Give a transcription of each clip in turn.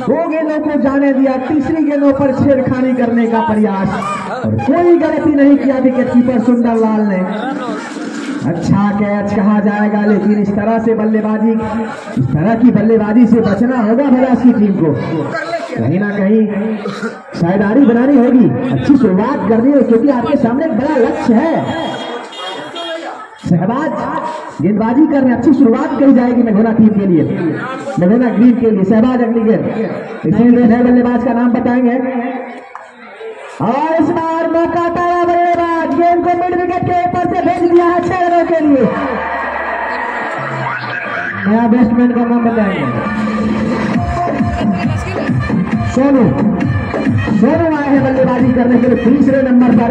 दो गेंदों को जाने दिया, तीसरी गेंदों पर छेड़खानी करने का प्रयास और कोई गलती नहीं किया विकेट कीपर सुंदरलाल ने। अच्छा कैच कहा जाएगा, लेकिन इस तरह से बल्लेबाजी, इस तरह की बल्लेबाजी से बचना होगा भदास की टीम को। कहीं ना कहीं साझेदारी बनानी होगी, अच्छी शुरुआत करनी है क्योंकि आपके सामने एक बड़ा लक्ष्य है। सहबाज गेंदबाजी करने, अच्छी शुरुआत करी जाएगी मेघोना टीम के लिए, मेघोना ग्रीन के लिए। सहबाज अगली गेंद, इसीलिए नए बल्लेबाज का नाम बताएंगे और इस बार मौका पाया बल्लेबाज, गेंद को मिड विकेट के ऊपर से भेज दिया है 6 रनों के लिए। नया बैट्समैन का नाम बताएंगे, सोनू आए हैं बल्लेबाजी करने के लिए। तीसरे नंबर पर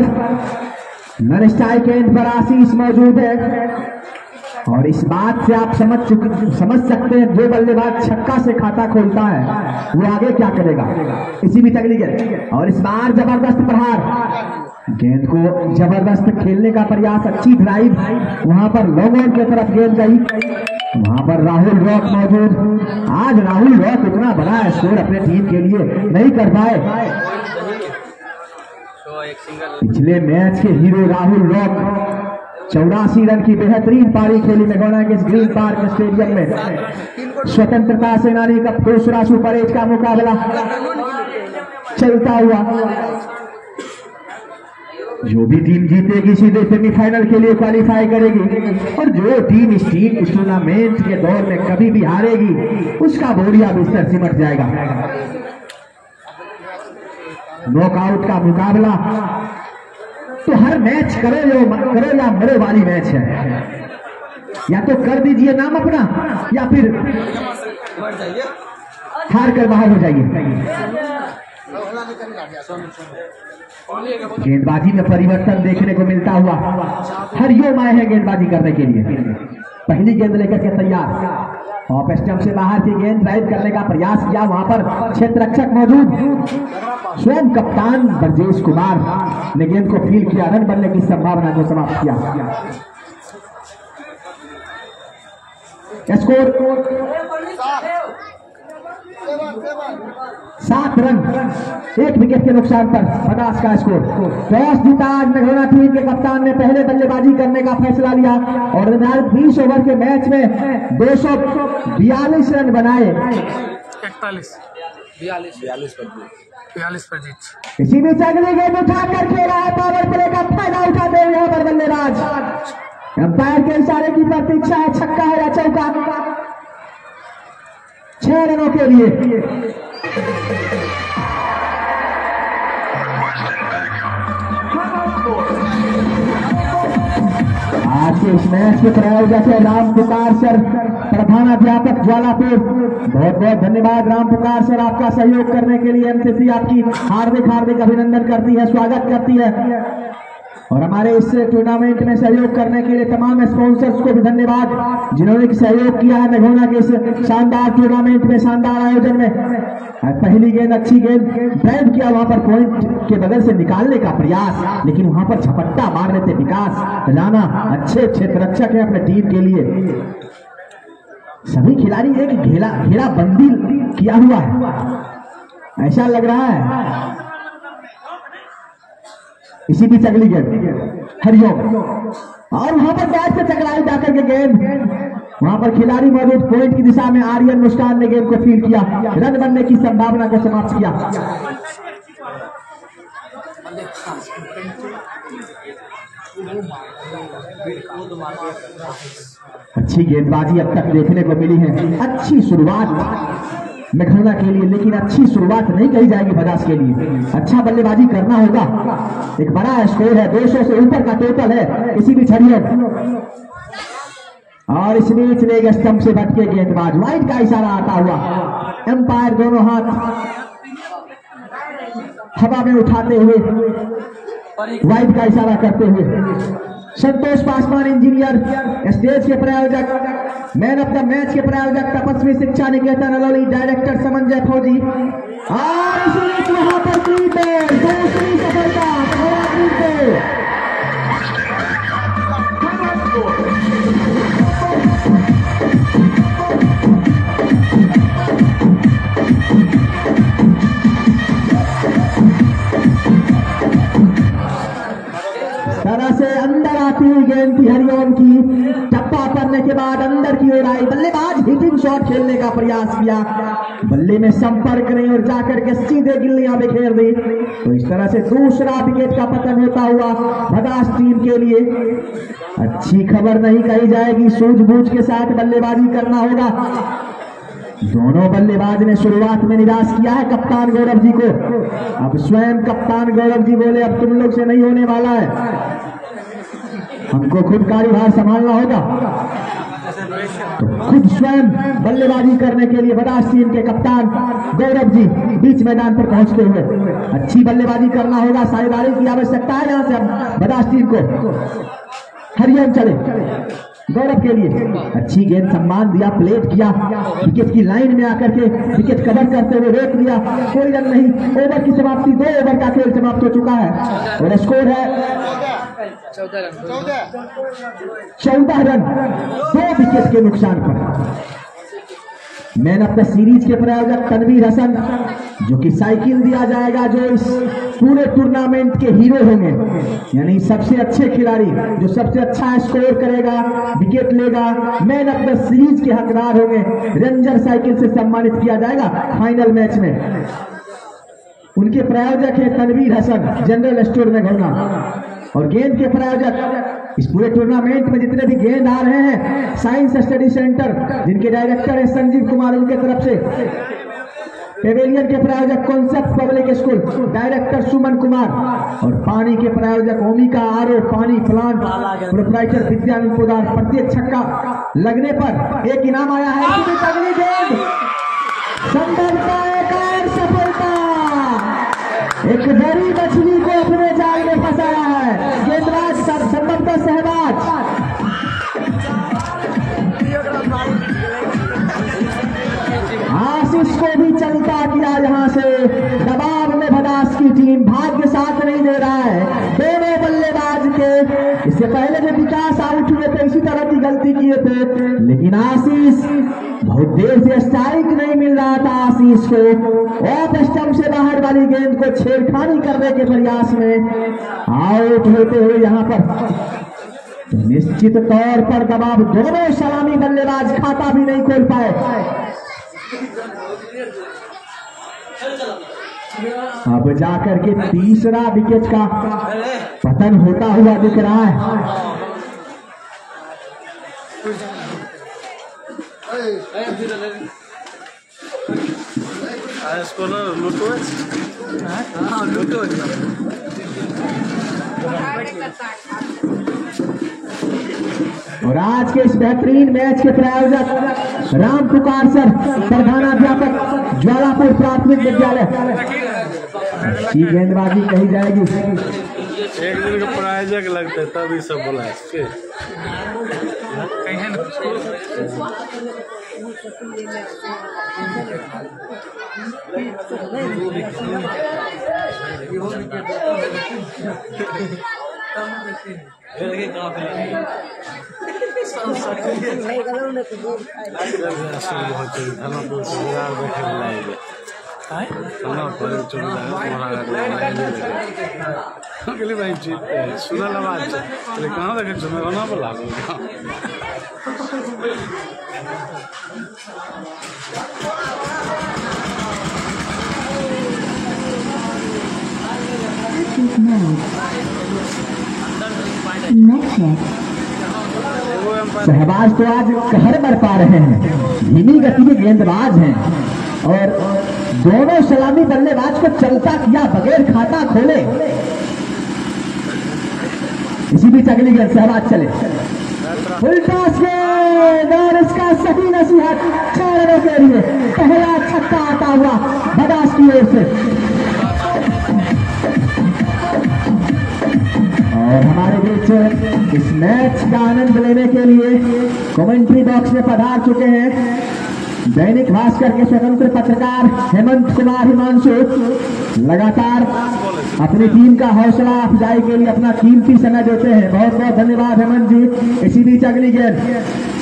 नन स्ट्राइक एंड पर आशीष मौजूद है और इस बात से आप समझ सकते हैं जो बल्लेबाज छक्का से खाता खोलता है वो आगे क्या करेगा। इसी बीच अगली गेंद और इस बार जबरदस्त प्रहार, गेंद को जबरदस्त खेलने का प्रयास, अच्छी ड्राइव, वहां पर लॉन्ग ऑन की तरफ गेंद गई, वहां पर राहुल रॉक मौजूद। आज राहुल रॉक इतना बड़ा स्कोर अपने टीम के लिए नहीं कर पाए। पिछले मैच के हीरो राहुल रॉक 84 रन की बेहतरीन पारी खेली मेघोना के इस ग्रीन पार्क स्टेडियम में। स्वतंत्रता सेनानी का दूसरा सुपर एज का मुकाबला चलता हुआ, जो भी टीम जीतेगी सीधे सेमीफाइनल के लिए क्वालिफाई करेगी और जो टीम इस टूर्नामेंट के दौर में कभी भी हारेगी उसका बोरिया बिस्तर सिमट जाएगा। नॉकआउट का मुकाबला तो हर मैच करो या मरो वाली मैच है, या तो कर दीजिए नाम अपना या फिर हार कर बाहर हो जाइए। गेंदबाजी में परिवर्तन देखने को मिलता हुआ हरिओम आए हैं गेंदबाजी करने के लिए। पहली गेंद लेकर के तैयार, ऑफ स्टंप से बाहर की गेंद ड्राइव करने का प्रयास किया, वहां पर क्षेत्र रक्षक मौजूद, स्वयं कप्तान ब्रजेश कुमार ने गेंद को फील किया, रन बनने की संभावना को समाप्त किया। स्कोर 7 रन 1 विकेट के नुकसान पर 50 का स्कोर। टॉस जीता आज मेघोना टीम के कप्तान ने पहले बल्लेबाजी करने का फैसला लिया और 20 ओवर के मैच में 242 रन बनाए, 42 पर जीत। इसी बीच अगली गेंद उठाकर खेला है, पावर प्ले का फायदा उठाते हुए यहाँ पर बल्लेबाज, अंपायर के इशारे की प्रतीक्षा है, छक्का है या चौका। 6 रनों के लिए आज के इस मैच के प्रायोजक है राम पुकार सर, प्रधानाध्यापक ज्वालापुर। बहुत बहुत धन्यवाद राम पुकार सर, आपका सहयोग करने के लिए एमसीसी आपकी हार्दिक हार्दिक अभिनंदन करती है, स्वागत करती है। और हमारे इस टूर्नामेंट में सहयोग करने के लिए तमाम स्पॉन्सर्स को भी धन्यवाद जिन्होंने सहयोग किया है मेघोना के इस शानदार टूर्नामेंट में, शानदार आयोजन में। पहली गेंद अच्छी गेंद ड्राइव किया, वहां पर पॉइंट के बगल से निकालने का प्रयास, लेकिन वहां पर झपट्टा मार लेते विकास राणा, अच्छे क्षेत्र रक्षक है अपने टीम के लिए। सभी खिलाड़ी एक घेरा बंदी किया हुआ है ऐसा लग रहा है। इसी बीच अगली गेंद हरिओम और वहां पर बैट से टकराई जाकर के गेंद, वहां पर खिलाड़ी मौजूद, पॉइंट की दिशा में आर्यन मुस्कान ने गेंद को फील किया, रन बनने की संभावना को समाप्त किया। अच्छी गेंदबाजी अब तक देखने को मिली है, अच्छी शुरुआत मेघोना के लिए, लेकिन अच्छी शुरुआत नहीं कही जाएगी बदास के लिए। अच्छा बल्लेबाजी करना होगा, एक बड़ा स्कोर है, 200 से ऊपर का टोटल है। इसी बीच हरिओम और इस बीच लेग स्टंप से भटके गेंदबाज, वाइड का इशारा आता हुआ, एम्पायर दोनों हाथ हवा में उठाते हुए वाइड का इशारा करते हुए संतोष पासवान इंजीनियर, स्टेज के प्रायोजक, मैन ऑफ द मैच के प्रायोजक तपस्वी शिक्षा निकेतन अलौली, डायरेक्टर समंजय फौजी। और इसी वहां पर दूसरी सफलता थी हरिओम की। टप्पा करने के बाद अंदर की ओर आई, बल्लेबाज हिटिंग शॉट खेलने का प्रयास किया, बल्ले में संपर्क नहीं और जाकर के सीधे गिल्लियां बिखेर दी। तो इस तरह से दूसरा विकेट का पतन होता हुआ भदास टीम के लिए। अच्छी खबर नहीं कही जाएगी, सूझबूझ के साथ बल्लेबाजी करना होगा। दोनों बल्लेबाज ने शुरुआत में निराश किया है कप्तान गौरव जी को। अब स्वयं कप्तान गौरव जी बोले अब तुम लोग से नहीं होने वाला है, हमको खुद कार्यभार संभालना होगा। तो खुद स्वयं बल्लेबाजी करने के लिए भदास टीम के कप्तान गौरव जी बीच मैदान पर पहुंचते हुए अच्छी बल्लेबाजी करना होगा। साझेदारी की आवश्यकता है यहां से अब भदास टीम को। हरिओम चले गौरव के लिए, अच्छी गेंद, सम्मान दिया, प्लेट किया, विकेट की लाइन में आकर के विकेट कवर करते हुए रोक दिया, कोई रन नहीं। ओवर की समाप्ति, 2 ओवर का खेल समाप्त हो चुका है और स्कोर है 14 रन 2 विकेट के नुकसान पर। मैन ऑफ द सीरीज के प्रायोजक तनवीर हसन, जो कि साइकिल दिया जाएगा, जो इस पूरे टूर्नामेंट के हीरो होंगे, यानी सबसे अच्छे खिलाड़ी, जो सबसे अच्छा स्कोर करेगा, विकेट लेगा, मैन ऑफ द सीरीज के हकदार होंगे। रेंजर साइकिल से सम्मानित किया जाएगा फाइनल मैच में। उनके प्रायोजक है तनवीर हसन, जनरल स्टोर में घोना। और गेंद के प्रायोजक इस पूरे टूर्नामेंट में जितने भी गेंद आ रहे हैं, साइंस स्टडी सेंटर, जिनके डायरेक्टर है संजीव कुमार, उनके तरफ से। पेवेलियन के प्रायोजक concept public school, director Suman Kumar. और पानी के प्रायोजक ओमिका आरओ पानी प्लांट, प्रोप्राइटर विद्यानंद पोदार। प्रत्येक छक्का लगने पर एक इनाम आया है। अगली गेंद संभवतः एक और सफलता, एक बड़ी मछली को अपने जाल में फंसाया है गेंदबाज संभवतः सहबाज। आशीष को भी चलता किया यहां से, दबाव में भदास की टीम, भाग्य साथ नहीं दे रहा है दोनों बल्लेबाज के। इससे पहले जो विकास आउट हुए थे इसी तरह की गलती किए थे, लेकिन आशीष बहुत देर से स्ट्राइक नहीं मिल रहा था आशीष को। ऑफ स्टंप से बाहर वाली गेंद को छेड़खानी करने के प्रयास में आउट होते हुए यहां पर निश्चित तौर पर दबाव, दोनों सलामी बल्लेबाज खाता भी नहीं खोल पाए। अब जाकर के तीसरा विकेट का पतन होता हुआ दिख रहा है। और आज के इस बेहतरीन मैच के प्रायोजक राम पुकार सर, प्रधानाध्यापक ज्वालापुर प्राथमिक विद्यालय। अच्छी गेंदबाजी कही जाएगी। एक दिन का प्रायोजक लगता है तभी सब बोला भाई जीत सुना आवाज कहाँ देखे चुना बोला सहबाज तो आज कहर बढ़ पा रहे हैं, धीमी गति के गेंदबाज हैं और दोनों सलामी बल्लेबाज को चलता किया बगैर खाता खोले। इसी बीच अगली गेंद सहबाज चले, उल्टा गेंद और इसका सही नसीहत 6 रनों के लिए पहला छक्का आता हुआ भदास की ओर से। और हमारे बीच इस मैच का आनंद लेने के लिए कमेंट्री बॉक्स में पधार चुके हैं दैनिक भास्कर के स्वतंत्र पत्रकार हेमंत कुमार हिमांशु। लगातार अपनी टीम का हौसला अफजाई के लिए अपना कीमती समय देते हैं, बहुत बहुत धन्यवाद हेमंत जी। इसी बीच अगली गेंद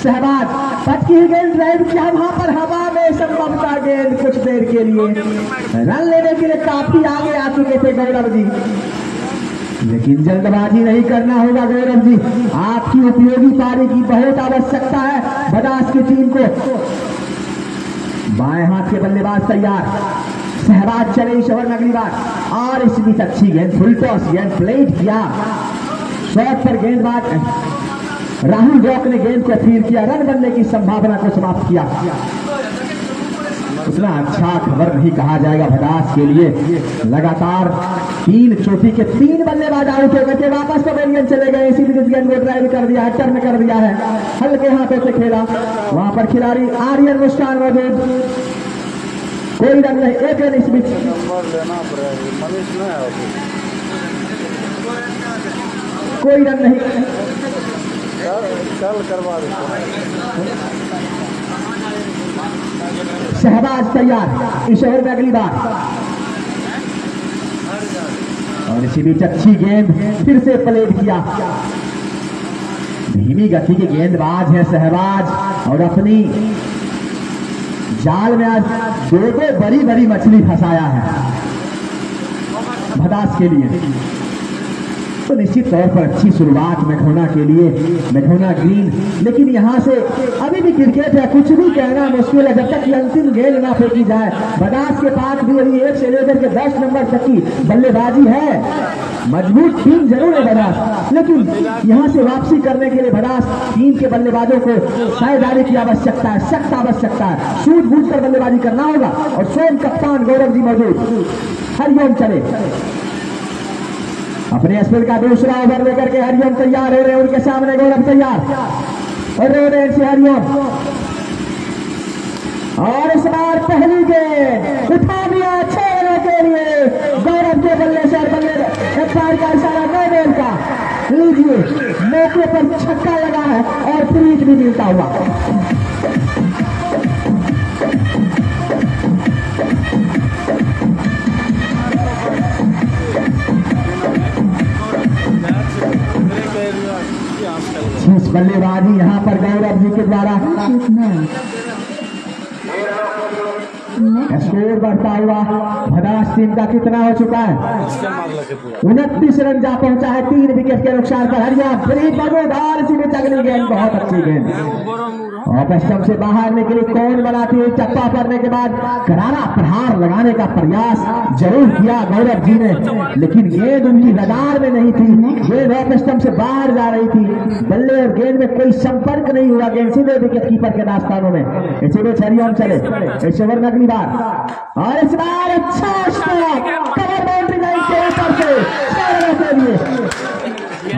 सहबाज, पटकी गेंद ड्राइव किया वहां पर हवा में, संभवतः गेंद कुछ देर के लिए रन लेने के लिए काफी आगे आ चुके थे गौरव जी, लेकिन जल्दबाजी नहीं करना होगा गौरव जी, आपकी उपयोगी पारी की बहुत आवश्यकता है बदास की टीम को। बाएं हाथ के बल्लेबाज तैयार, शहबाज चले इस ओवर में अगली बार, और इस बीच अच्छी गेंद, फुल टॉस गेंद प्लेट किया, शॉट पर गेंदबाज राहुल रॉक ने गेंद को फीर किया, रन बनने की संभावना को समाप्त किया। उतना अच्छा खबर नहीं कहा जाएगा भदास के लिए। लगातार 3 चोटी के 3 बल्लेबाज आउट हो गए, वापस पवेलियन चले गए। इसी बीच गेंद को ड्राइव कर दिया है, टर्न कर दिया है, हल्के हाथों से खेला, वहां पर खिलाड़ी आर्यन मुस्कान मौजूद, कोई रन नहीं, एक रन इस बीच। कोई रन नहीं, चल करवा शहबाज तैयार इस ओवर में अगली बार, और इसी बीच अच्छी गेंद फिर से प्लेट किया। धीमी गति के गेंदबाज है शहबाज, और अपनी जाल में आज 2 बड़ी बड़ी मछली फंसाया है भदास के लिए। तो निश्चित तौर पर अच्छी शुरुआत मैघोना के लिए, मैघोना ग्रीन, लेकिन यहां से अभी भी क्रिकेट है, कुछ भी कहना मुश्किल है जब तक ये अंतिम गेंद ना फेंकी जाए। बदास के पास भी अभी 1 से लेकर के 10 नंबर तक की बल्लेबाजी है, मजबूत टीम जरूर है बदास, लेकिन यहां से वापसी करने के लिए बदास टीम के बल्लेबाजों को साझेदारी की आवश्यकता है, सख्त आवश्यकता है, सूझबूझ कर बल्लेबाजी करना होगा। और स्वयं कप्तान गौरव जी मौजूद, हरिओम चले अपने स्पिन का दूसरा ओवर लेकर के हरिओम तैयार हो रहे हैं, उनके सामने गौरव तैयार, और रोड से हरिओम, और इस बार पहली गेंद उठा दिया 6 रनों के लिए गौरव के बल्ले से, बल्ले अंपायर का इशारा 9 गेंद का, लीजिए मौके पर छक्का लगा है और फ्रीज भी मिलता हुआ। बल्लेबाजी यहां पर गौरव जी के द्वारा, स्कोर बढ़ता हुआ भदास टीम का कितना हो चुका है, 29 रन जा पहुंचा है 3 विकेट के नुकसान पर। हरियाणा फ्री मजूदार, इसी में अगली गेंद बहुत अच्छी गेंद, ऑफ स्टंप से बाहर निकली, कौन बनाती हुई चप्पा पड़ने के बाद करारा प्रहार लगाने का प्रयास जरूर किया गौरव जी ने, लेकिन गेंद उनकी रडार में नहीं थी, गेंद ऑफ स्टंप से बाहर जा रही थी, बल्ले और गेंद में कोई संपर्क नहीं हुआ, गेंद सीधे विकेट कीपर के दास्तानों में। इसी में हरिओम चले इस ओवर में अगली बार, और इस बार अच्छा स्ट्रोक कवर बाउंड्री लाइन के ऊपर से,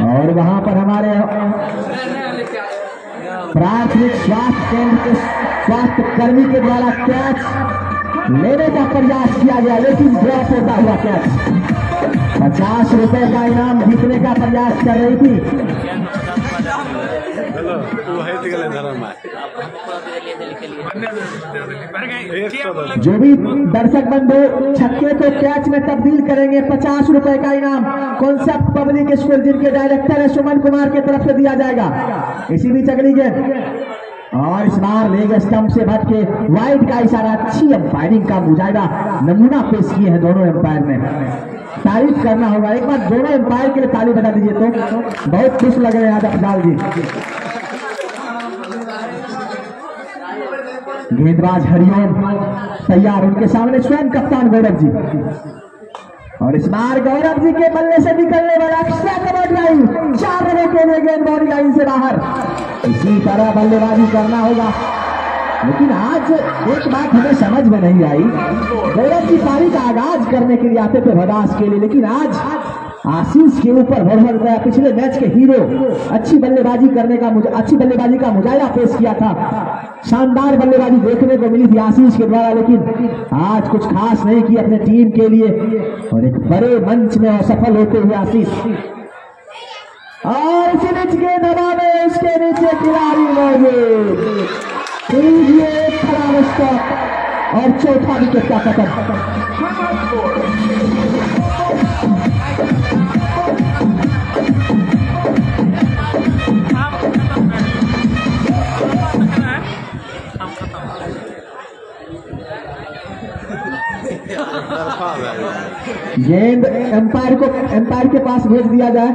और वहां पर हमारे प्राथमिक स्वास्थ्य केंद्र के स्वास्थ्य कर्मी के द्वारा कैच लेने का प्रयास किया गया, लेकिन ड्रॉप होता हुआ कैच। 50 रुपए का इनाम जीतने का प्रयास कर रही थी। जो भी दर्शक बंधु छक्के को कैच में तब्दील करेंगे 50 रुपए का इनाम कॉन्सेप्ट पब्लिक स्कूल जिनके डायरेक्टर है सुमन कुमार की तरफ से दिया जाएगा। इसी बीच अगली गेंद, और इस बार लेग स्टंप से भटके वाइड का इशारा, अच्छी अंपायरिंग का मुजाहिदा नमूना पेश किए हैं दोनों अंपायर ने, तारीफ करना होगा। एक बार दोनों अंपायर के लिए ताली बजा दीजिए, तो बहुत खुश लग रहे हैं आज अफजाल जी। गेंदबाज हरिओम तैयार, उनके सामने स्वयं कप्तान गौरव जी, और इस बार गौरव जी के बल्ले से निकलने वाला एक्स्ट्रा कवर ड्राइव 4 रनों के लिए गेंद बाउंड्री लाइन से बाहर। इसी तरह बल्लेबाजी करना होगा, लेकिन आज एक बात हमें समझ में नहीं आई, गौरव जी पारी का आगाज करने के लिए आते थे भदास के लिए, लेकिन आज आशीष के ऊपर बढ़ गया। पिछले मैच के हीरो, अच्छी बल्लेबाजी का मुजाहिदा पेश किया था, शानदार बल्लेबाजी देखने को मिली थी आशीष के द्वारा, लेकिन आज कुछ खास नहीं की अपने टीम के लिए, और एक बड़े मंच में असफल होते हुए आशीष। और इसी बीच गेंद हवा में, इसके नीचे खिलाड़ी मौजूद, एक खराब स्टॉप और चौथा विकेट का पतन। गेंद एम्पायर के पास भेज दिया जाए।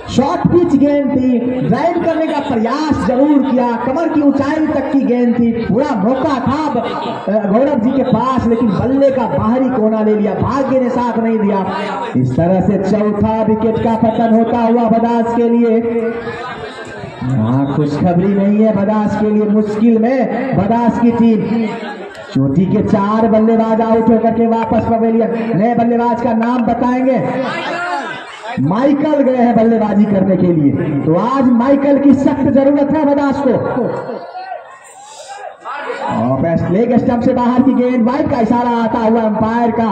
शॉर्ट पिच गेंद थी, ड्राइव करने का प्रयास जरूर किया, कमर की ऊंचाई तक की गेंद थी, पूरा मौका था गौरव जी के पास, लेकिन बल्ले का बाहरी कोना ले लिया, भाग्य ने साथ नहीं दिया। इस तरह से चौथा विकेट का पतन होता हुआ बदास के लिए। खुशखबरी नहीं है बदास के लिए, मुश्किल में बदास की टीम। चोटी के 4 बल्लेबाज आउट होकर के वापस पवेलियन। नए बल्लेबाज का नाम बताएंगे। माइकल गए हैं बल्लेबाजी करने के लिए, तो आज माइकल की सख्त जरूरत है बदास को। और बेस्ट लेग स्टंप से बाहर की गेंद, वाइड का इशारा आता हुआ अंपायर का।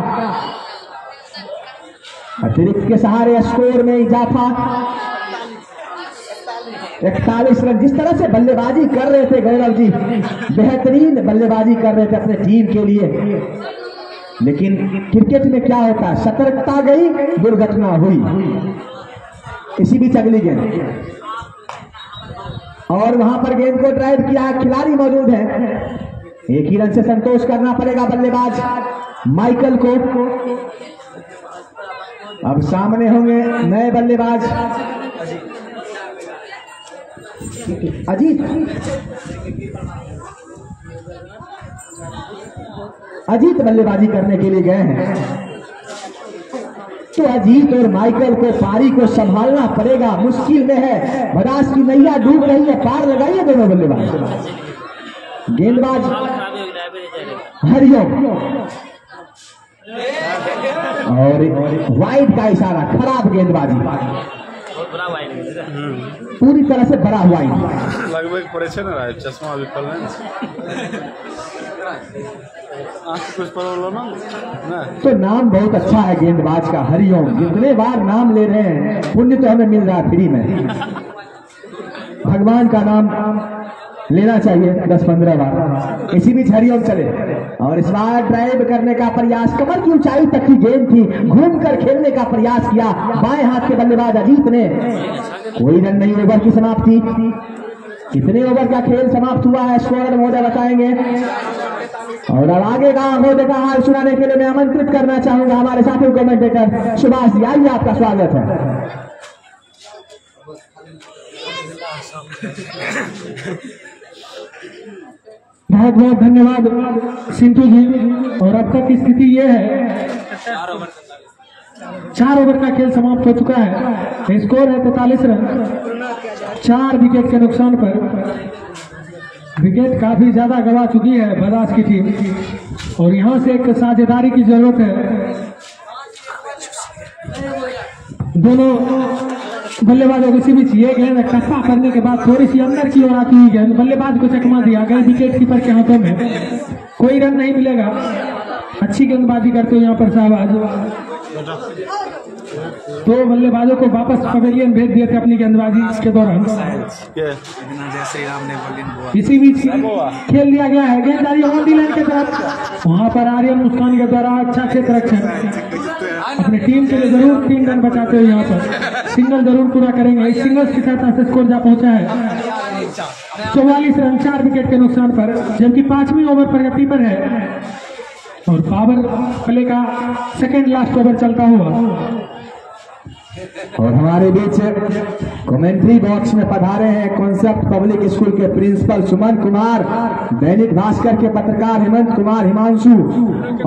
अतिरिक्त के सहारे स्कोर में इजाफा, 41 रन। जिस तरह से बल्लेबाजी कर रहे थे गौरव जी, बेहतरीन बल्लेबाजी कर रहे थे अपने टीम के लिए, लेकिन क्रिकेट में क्या होता है, सतर्कता गई, दुर्घटना हुई। इसी बीच अगली गेंद, और वहां पर गेंद को ड्राइव किया है, खिलाड़ी मौजूद है, एक ही रन से संतोष करना पड़ेगा बल्लेबाज माइकल को। अब सामने होंगे नए बल्लेबाज अजीत बल्लेबाजी करने के लिए गए हैं। तो अजीत और माइकल को पारी को संभालना पड़ेगा, मुश्किल में है। बदास की नैया डूब रही है, पार लगाइए दोनों बल्लेबाज। गेंदबाज हरिओम, और वाइड का इशारा, खराब गेंदबाजी, पूरी तरह से बड़ा हुआ लगभग परेशान रहा है। चश्मा अभी कुछ ना। तो नाम बहुत अच्छा है गेंदबाज का, हरिओम। जितने बार नाम ले रहे हैं, पुण्य तो हमें मिल रहा है फ्री में। भगवान का नाम लेना चाहिए 10-15 बार। इसी बीच हरिओम चले, और इस बार ड्राइव करने का प्रयास, कमर की ऊंचाई तक की गेंद थी, घूमकर खेलने का प्रयास किया बाएं हाथ के बल्लेबाज अजीत ने। कोई रन नहीं, ओवर की समाप्ति। कितने ओवर का खेल समाप्त हुआ है, स्कोर महोदय बताएंगे। और अब आगे का महोदय का हाल सुनाने के लिए मैं आमंत्रित करना चाहूंगा हमारे साथी कमेंटेटर सुभाष जी। आइए, आपका स्वागत है। बहुत बहुत धन्यवाद सिंटू जी। और अब तक की स्थिति ये है, 4 ओवर का खेल समाप्त हो चुका है। स्कोर है 43 रन, 4 विकेट के नुकसान पर। विकेट काफी ज्यादा गवा चुकी है बदास की टीम, और यहां से एक साझेदारी की जरूरत है। दोनों बल्लेबाजों के बीच ये गेंद टप्पा करने के बाद थोड़ी सी अंदर की ओर आती हुई गेंद बल्लेबाज को चकमा दिया गया विकेट कीपर के हाथों में। कोई रन नहीं मिलेगा। अच्छी गेंदबाजी करते हुए यहाँ पर शाहबाज। 2 बल्लेबाजों को वापस पवेलियन भेज दिए थे अपनी गेंदबाजी के दौरान। इसी बीच खेल लिया गया है, गेंद जा रही है ऑन लाइन के तरफ। वहां पर आर्यन मुस्कान के द्वारा अच्छा क्षेत्र रक्षण, अपनी टीम के लिए जरूर 3 रन बचाते हुए यहाँ पर सिंगल जरूर पूरा करेंगे। इस सिंगल के साथ स्कोर जा पहुंचा है 44 रन, 4 विकेट के नुकसान पर, जबकि 5वीं ओवर प्रगति पर है, और पावर प्ले का सेकेंड लास्ट ओवर चलता हुआ। और हमारे बीच कमेंट्री बॉक्स में पधारे हैं कॉन्सेप्ट पब्लिक स्कूल के प्रिंसिपल सुमन कुमार, दैनिक भास्कर के पत्रकार हेमंत कुमार हिमांशु,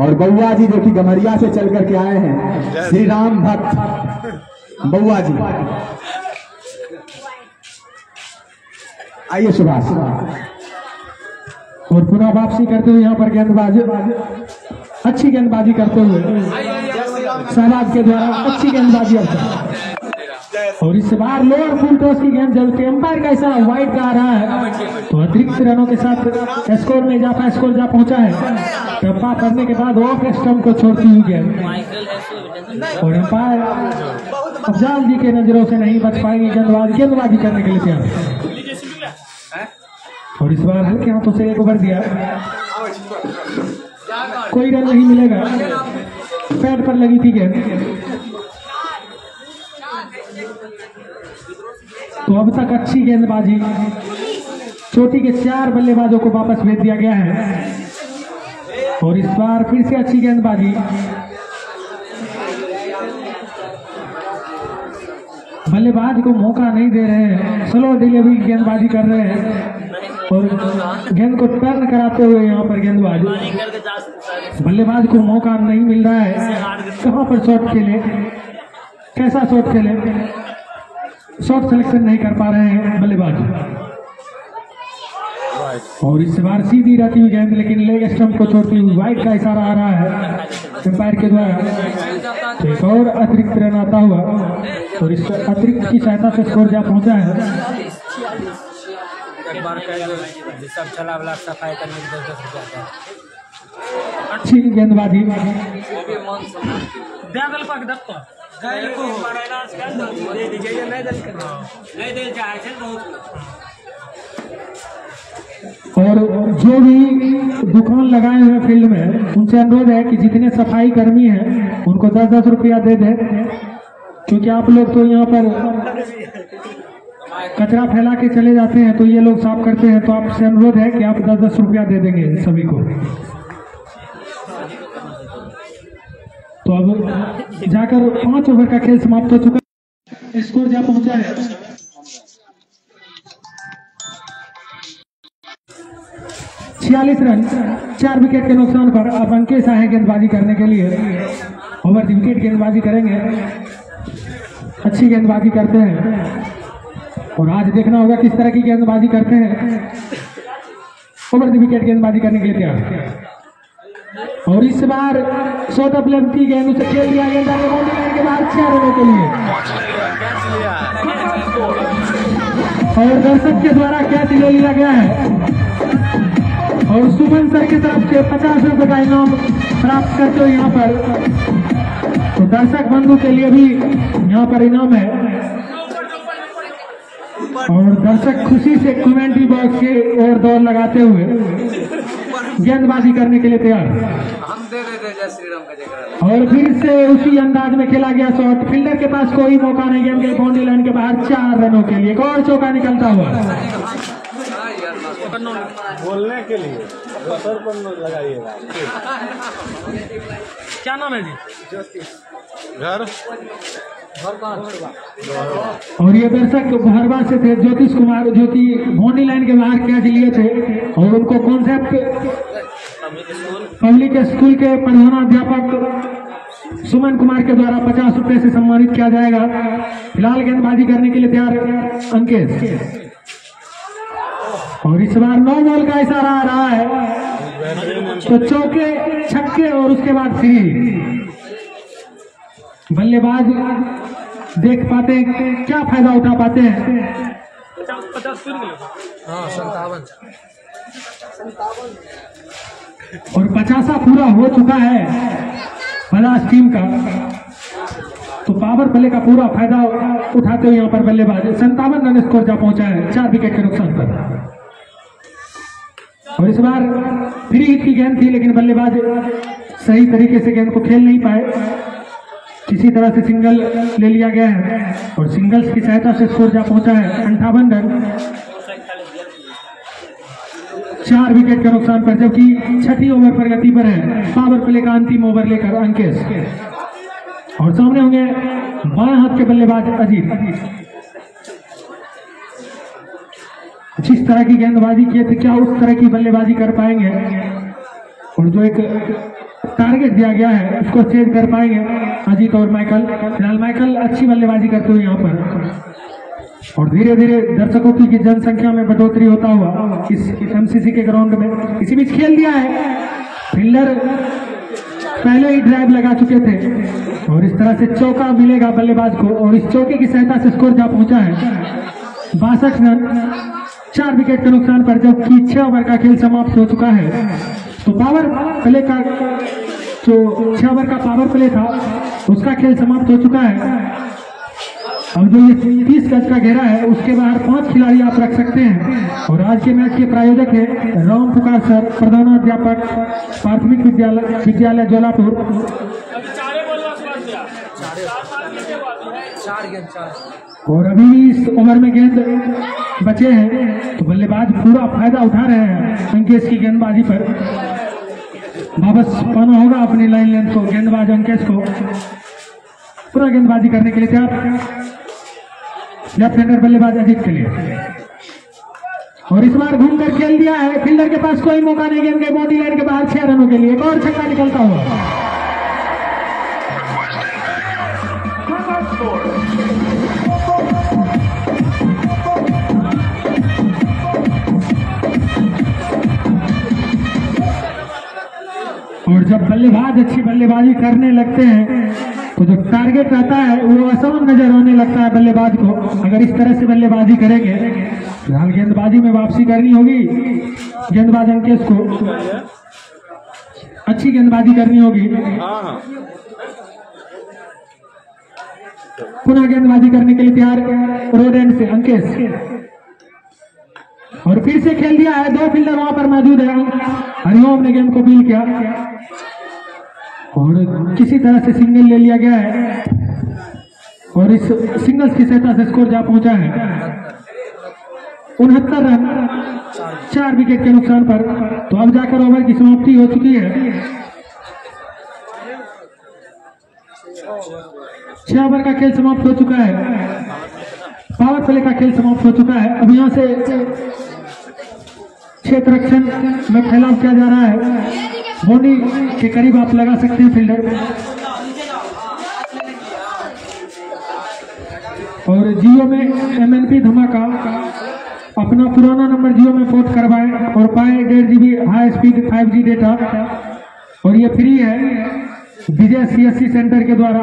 और बउआ जी जो कि गमरिया से चल करके आए हैं, श्री राम भक्त बउआ जी। आइए सुभाष। और पुनः वापसी करते हुए यहाँ पर गेंदबाजी, अच्छी गेंदबाजी करते हुए शहबाज के द्वारा अच्छी गेंदबाजी। और इस बार लोअर फुल टॉस की गेंद, जबकि एम्पायर का इशारा वाइड का आ रहा है, तो अतिरिक्त रनों के साथ स्कोर में इजाफा, स्कोर जा पहुंचा है। टप्पा करने के बाद ऑफ स्टंप को छोड़ती हुई गेंद, और एम्पायर अफजाल जी के नजरों से नहीं बच पाएंगे गेंदबाजी करने के लिए तैयार। और इस बार हल्के हाथों से एक ओवर दिया, कोई रन नहीं मिलेगा। पैड पर लगी थी गेंद, तो अब तक अच्छी गेंदबाजी चोटी के 4 बल्लेबाजों को वापस भेज दिया गया है और इस बार फिर से अच्छी गेंदबाजी। बल्लेबाज को मौका नहीं दे रहे हैं, स्लो डिलीवरी गेंदबाजी कर रहे हैं और गेंद को टर्न कराते हुए यहाँ पर गेंदबाज, बल्लेबाज को मौका नहीं मिल रहा है। कहाँ पर शॉट खेले, कैसा शॉट खेले, शॉट सिलेक्शन नहीं कर पा रहे हैं बल्लेबाज। और इस बार सीधी रहती हुई गेंद लेकिन लेग स्टंप को छोड़ती हुई वाइड का इशारा आ रहा है एम्पायर के द्वारा। एक और अतिरिक्त रन आता हुआ और इस अतिरिक्त की सहायता से स्कोर जा पहुंचा है। अच्छी गेंदबाजी, और जो भी दुकान लगाए हुए फील्ड में उनसे अनुरोध है कि जितने सफाई कर्मी हैं उनको 10-10 रुपया दे दें, क्योंकि आप लोग तो यहाँ पर कचरा फैला के चले जाते हैं तो ये लोग साफ करते हैं, तो आपसे अनुरोध है कि आप 10-10 रुपया दे देंगे सभी को। तो अब जाकर 5 ओवर का खेल समाप्त हो चुका, स्कोर जा पहुंचा है 46 रन। 4 विकेट के नुकसान पर अब अंकेश आए गेंदबाजी करने के लिए, ओवर द विकेट गेंदबाजी करेंगे। अच्छी गेंदबाजी करते हैं और आज देखना होगा किस तरह की गेंदबाजी करते हैं। ओवर द विकेट गेंदबाजी करने के लिए तैयार और इस बार शॉर्ट ऑफ लेफ्ट की गेंद उसे खेल दिया गया के बाद 4 रनों के लिए और दर्शक के द्वारा कैच ले लिया गया है और सुमन सर की तरफ से 50 रुपए का इनाम प्राप्त करते हो यहाँ पर। तो दर्शक बंधु के लिए भी यहाँ पर इनाम है और दर्शक खुशी से कमेंट्री बॉक्स के ओर दौड़ लगाते हुए गेंदबाजी करने के लिए तैयार। और फिर से उसी अंदाज में खेला गया शॉट, फील्डर के पास कोई मौका नहीं, गेंद के बाउंड्री लाइन के बाहर 4 रनों के लिए एक और चौका निकलता हुआ। बोलने के लिए बसर पर लगाइएगा। क्या नाम है जी? घर और ये दर्शक भरवा से थे, ज्योतिष कुमार, जो कि बाउंड्री लाइन के बाहर कैच लिए थे और उनको कॉन्सेप्ट पब्लिक स्कूल के प्रधानाध्यापक सुमन कुमार के द्वारा 50 रुपए से सम्मानित किया जाएगा। फिलहाल गेंदबाजी करने के लिए तैयार अंकेश और इस बार 9 बॉल का इशारा आ रहा है तो चौके छक्के और उसके बाद फ्री। बल्लेबाज देख पाते हैं, क्या फायदा उठा पाते हैं। 57 और 50 पूरा हो चुका है 50 टीम का, तो पावर प्ले का पूरा फायदा उठाते हुए यहाँ पर बल्लेबाज 57 रन स्कोर जा पहुंचा है 4 विकेट के नुकसान पर। और इस बार फ्री हिट की गेंद थी लेकिन बल्लेबाज सही तरीके से गेंद को खेल नहीं पाए, किसी तरह से सिंगल ले लिया गया है और सिंगल्स की सहायता से स्कोर जा पहुंचा है 58 रन 4 विकेट के नुकसान पर, जबकि 6ठी ओवर पर गति पर है पावर प्ले का अंतिम ओवर लेकर अंकेश और सामने होंगे बाएं हाथ के बल्लेबाज अजीत। जिस तरह की गेंदबाजी किए थे क्या उस तरह की बल्लेबाजी कर पाएंगे और जो एक टारगेट दिया गया है उसको चेज कर पाएंगे अजीत और माइकल। फिलहाल माइकल अच्छी बल्लेबाजी करते हुए यहाँ पर और धीरे धीरे दर्शकों की जनसंख्या में बढ़ोतरी होता हुआ इस एमसीसी के ग्राउंड में इसी बीच खेल दिया है। फील्डर पहले ही ड्राइव लगा चुके थे और इस तरह से चौका मिलेगा बल्लेबाज को और इस चौके की सहायता से स्कोर जा पहुंचा है 62 रन 4 विकेट के नुकसान पर, जबकि 6 ओवर का खेल समाप्त हो चुका है। तो पावर प्ले का जो 6 ओवर का पावर प्ले था उसका खेल समाप्त हो चुका है। अब जो ये 30 गज का घेरा है उसके बाहर 5 खिलाड़ी आप रख सकते हैं और आज के मैच के प्रायोजक है राम पुकार सर, प्रधानाध्यापक प्राथमिक विद्यालय ज्वालापुर। और अभी भी इस ओवर में गेंद बचे हैं तो बल्लेबाज पूरा फायदा उठा रहे हैं अंकेश की गेंदबाजी पर। वापस पाना होगा अपनी लाइन लेंथ को, गेंदबाज अंकेश को पूरा गेंदबाजी करने के लिए तैयार। लेफ्ट हैंडर बल्लेबाज अजीत के लिए, और इस बार घूमकर खेल दिया है, फील्डर के पास कोई मौका नहीं, गेंद के बॉडी लाइन के बाहर 6 रनों के लिए एक और छक्का निकलता हुआ। और जब बल्लेबाज अच्छी बल्लेबाजी करने लगते हैं तो जो टारगेट रहता है वो आसान नजर आने लगता है बल्लेबाज को। अगर इस तरह से बल्लेबाजी करेंगे, फिलहाल गेंदबाजी में वापसी करनी होगी गेंदबाज अंकेश को, अच्छी गेंदबाजी करनी होगी। पुनः गेंदबाजी करने के लिए तैयार रोड एंड से अंकेश, और फिर से खेल दिया है। 2 फील्डर वहां पर मौजूद है, हरिओम ने गेंद को फील किया और किसी तरह से सिंगल ले लिया गया है, और इस सिंगल्स की सहायता से स्कोर जा पहुंचा है 69 रन 4 विकेट के नुकसान पर। तो अब जाकर ओवर की समाप्ति हो चुकी है। 6 ओवर का खेल समाप्त हो चुका है, पावर प्ले का खेल समाप्त हो चुका है। अब यहां से क्षेत्र रक्षण में फैलाव किया जा रहा है, बॉडी के करीब आप लगा सकते हैं फील्डर, और जियो में MNP धमाका अपना पुराना नंबर जियो में पोर्ट करवाएं और पाए 1.5 GB high speed 5G data, और ये फ्री है विजय CSC सेंटर के द्वारा।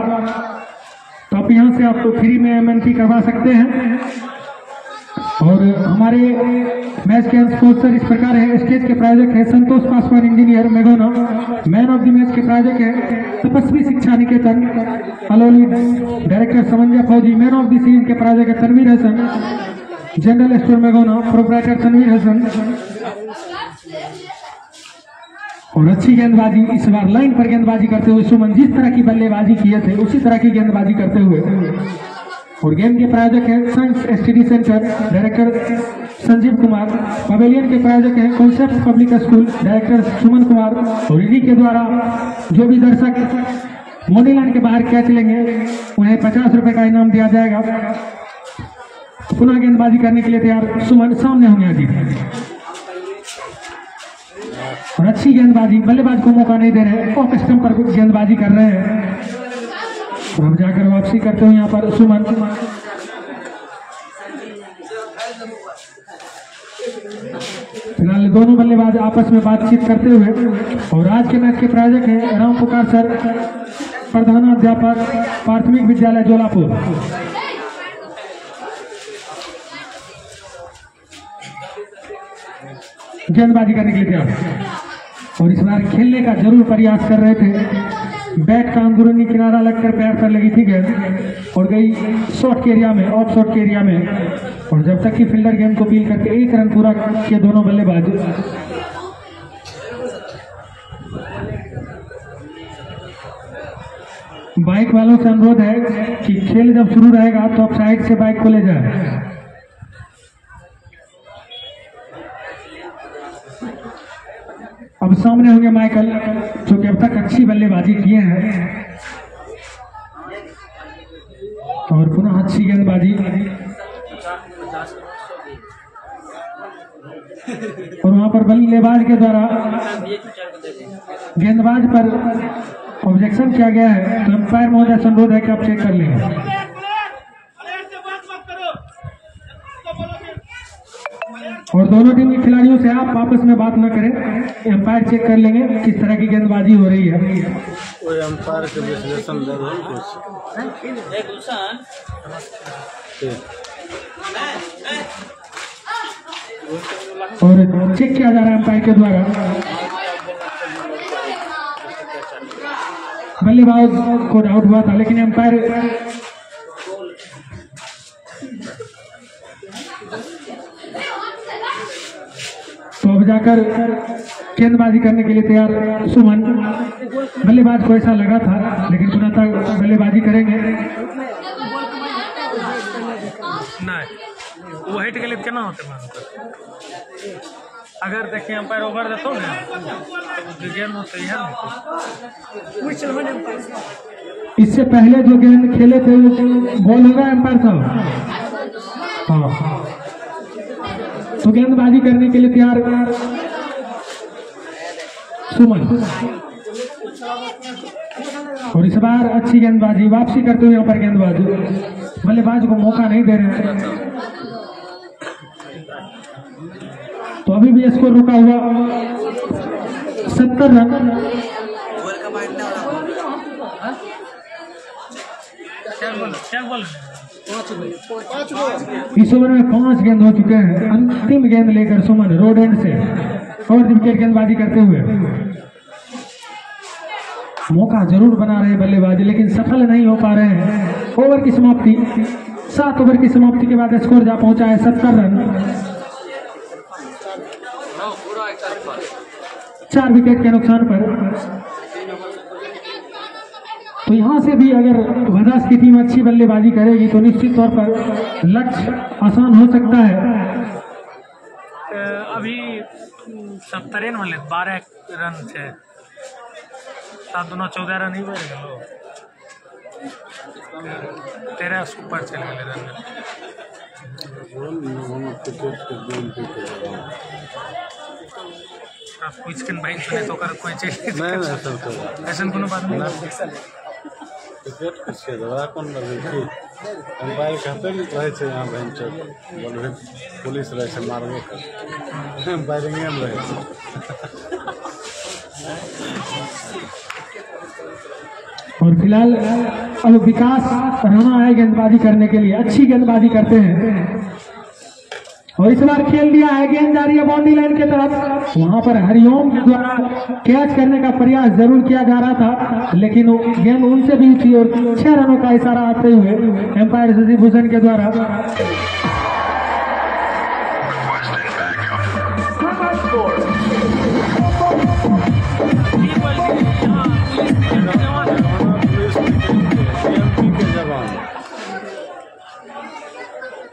तो आप यहाँ से आपको फ्री में MNP करवा सकते हैं। और हमारे मैच के स्पॉन्सर इस प्रकार है। स्टेज के प्रायोजक है संतोष पासवान इंजीनियर मेघोना, मैन ऑफ द मैच के प्रायोजक है तपस्वी शिक्षा निकेतन अलौली, डायरेक्टर समंजय फौजी, मैन ऑफ द सीरीज के प्रायोजक है तनवीर हसन, जनरल स्टोर मेघोना, प्रोप्राइटर तनवीर हसन। और अच्छी गेंदबाजी इस बार लाइन पर गेंदबाजी करते हुए सुमन, जिस तरह की बल्लेबाजी किए थे उसी तरह की गेंदबाजी करते हुए। और गेम के प्रायोजक है science STD centre, director Sanjeev Kumar, pavilion के प्रायोजक है concept public school, director Suman Kumar. और इन्हीं के द्वारा जो भी दर्शक मोनी लाइन के बाहर कैच लेंगे उन्हें 50 रुपए का इनाम दिया जाएगा। पुनः गेंदबाजी करने के लिए तैयार सुमन, सामने होंगे अजीत, और अच्छी गेंदबाजी, बल्लेबाज को मौका नहीं दे रहे, ऑफ स्टंप पर गेंदबाजी कर रहे हैं। और हम जाकर वापसी करते हुए यहाँ पर सुमन, फिलहाल दोनों बल्लेबाज आपस में बातचीत करते हुए। और आज के मैच के प्रायोजक हैं राम पुकार सर, प्रधानाध्यापक प्राथमिक विद्यालय जोलापुर। गेंदबाजी करने के लिए तैयार, और इस बार खेलने का जरूर प्रयास कर रहे थे। बैट का अंदरूनी किनारा लगकर पैर पर लगी थी गेंद और गई शॉट के एरिया में, ऑफ शॉट के एरिया में। और जब तक कि फील्डर गेंद को पील करके 1 रन पूरा किए दोनों बल्लेबाज। बाइक वालों से अनुरोध है कि खेल जब शुरू रहेगा तो आप साइड से बाइक को ले जाए। अब सामने होंगे माइकल, जो कि अब तक अच्छी बल्लेबाजी किए हैं, और पुनः अच्छी गेंदबाजी। और वहां पर बल्लेबाज के द्वारा गेंदबाज पर ऑब्जेक्शन किया गया है, तो अंपायर महोदय से अनुरोध है कि आप चेक कर लें। और दोनों टीम के खिलाड़ियों से आप आपस में बात न करें, अंपायर चेक कर लेंगे किस तरह की गेंदबाजी हो रही है। कोई अंपायर के विश्लेषण और चेक किया जा रहा है अंपायर के द्वारा। बल्लेबाज को डाउट हुआ था, लेकिन अंपायर तो अब जाकर गेंदबाजी करने के लिए तैयार सुमन। बल्लेबाज को ऐसा लगा था, लेकिन पुनः बल्लेबाजी करेंगे। नहीं वो हट गए केना होते मान अगर देखिए अंपायर ओवर देते ना तो गेंद होते है। इससे पहले जो गेंद खेले थे बॉल होगा एम्पायर साहब। हाँ तो गेंदबाजी करने के लिए तैयार सुमन और इस बार अच्छी गेंदबाजी वापसी करते हुए यहाँ पर गेंदबाज बल्लेबाज को मौका नहीं दे रहे हैं। तो अभी भी स्कोर रुका हुआ 70 रन। इस ओवर में 5 गेंद हो चुके हैं। अंतिम गेंद लेकर सुमन रोड एंड से और विकेट गेंदबाजी करते हुए मौका जरूर बना रहे बल्लेबाजी लेकिन सफल नहीं हो पा रहे हैं। ओवर की समाप्ति 7 ओवर की समाप्ति के बाद स्कोर जा पहुंचा है 70 रन। 4 विकेट के नुकसान पर। तो यहां से भी अगर वदास की टीम अच्छी बल्लेबाजी करेगी तो निश्चित तौर पर लक्ष्य आसान हो सकता है। अभी 70 वाले 12 रन थे 7 दूना 14 रन ही बढ़ेगा 13 सुपर चल गए रन। कुछ कन भाई सुने तो कर कोई चीज ऐसा कोनो बात नहीं। क्रिकेट किसके द्वारा कौन रही अंपायर कहते रहे थे यहाँ बेंच बोल पुलिस रहे थे मारबो कर अंपायरिंग में रहे। और फिलहाल अब विकास राणा आए गेंदबाजी करने के लिए। अच्छी गेंदबाजी करते हैं और इस बार खेल दिया है। गेंद जा रही है बाउंड्री लाइन की तरफ। वहां पर हरिओम के द्वारा कैच करने का प्रयास जरूर किया जा रहा था लेकिन गेंद उनसे भी थी और 6 रनों का इशारा आते हुए एम्पायर शशि भूषण के द्वारा।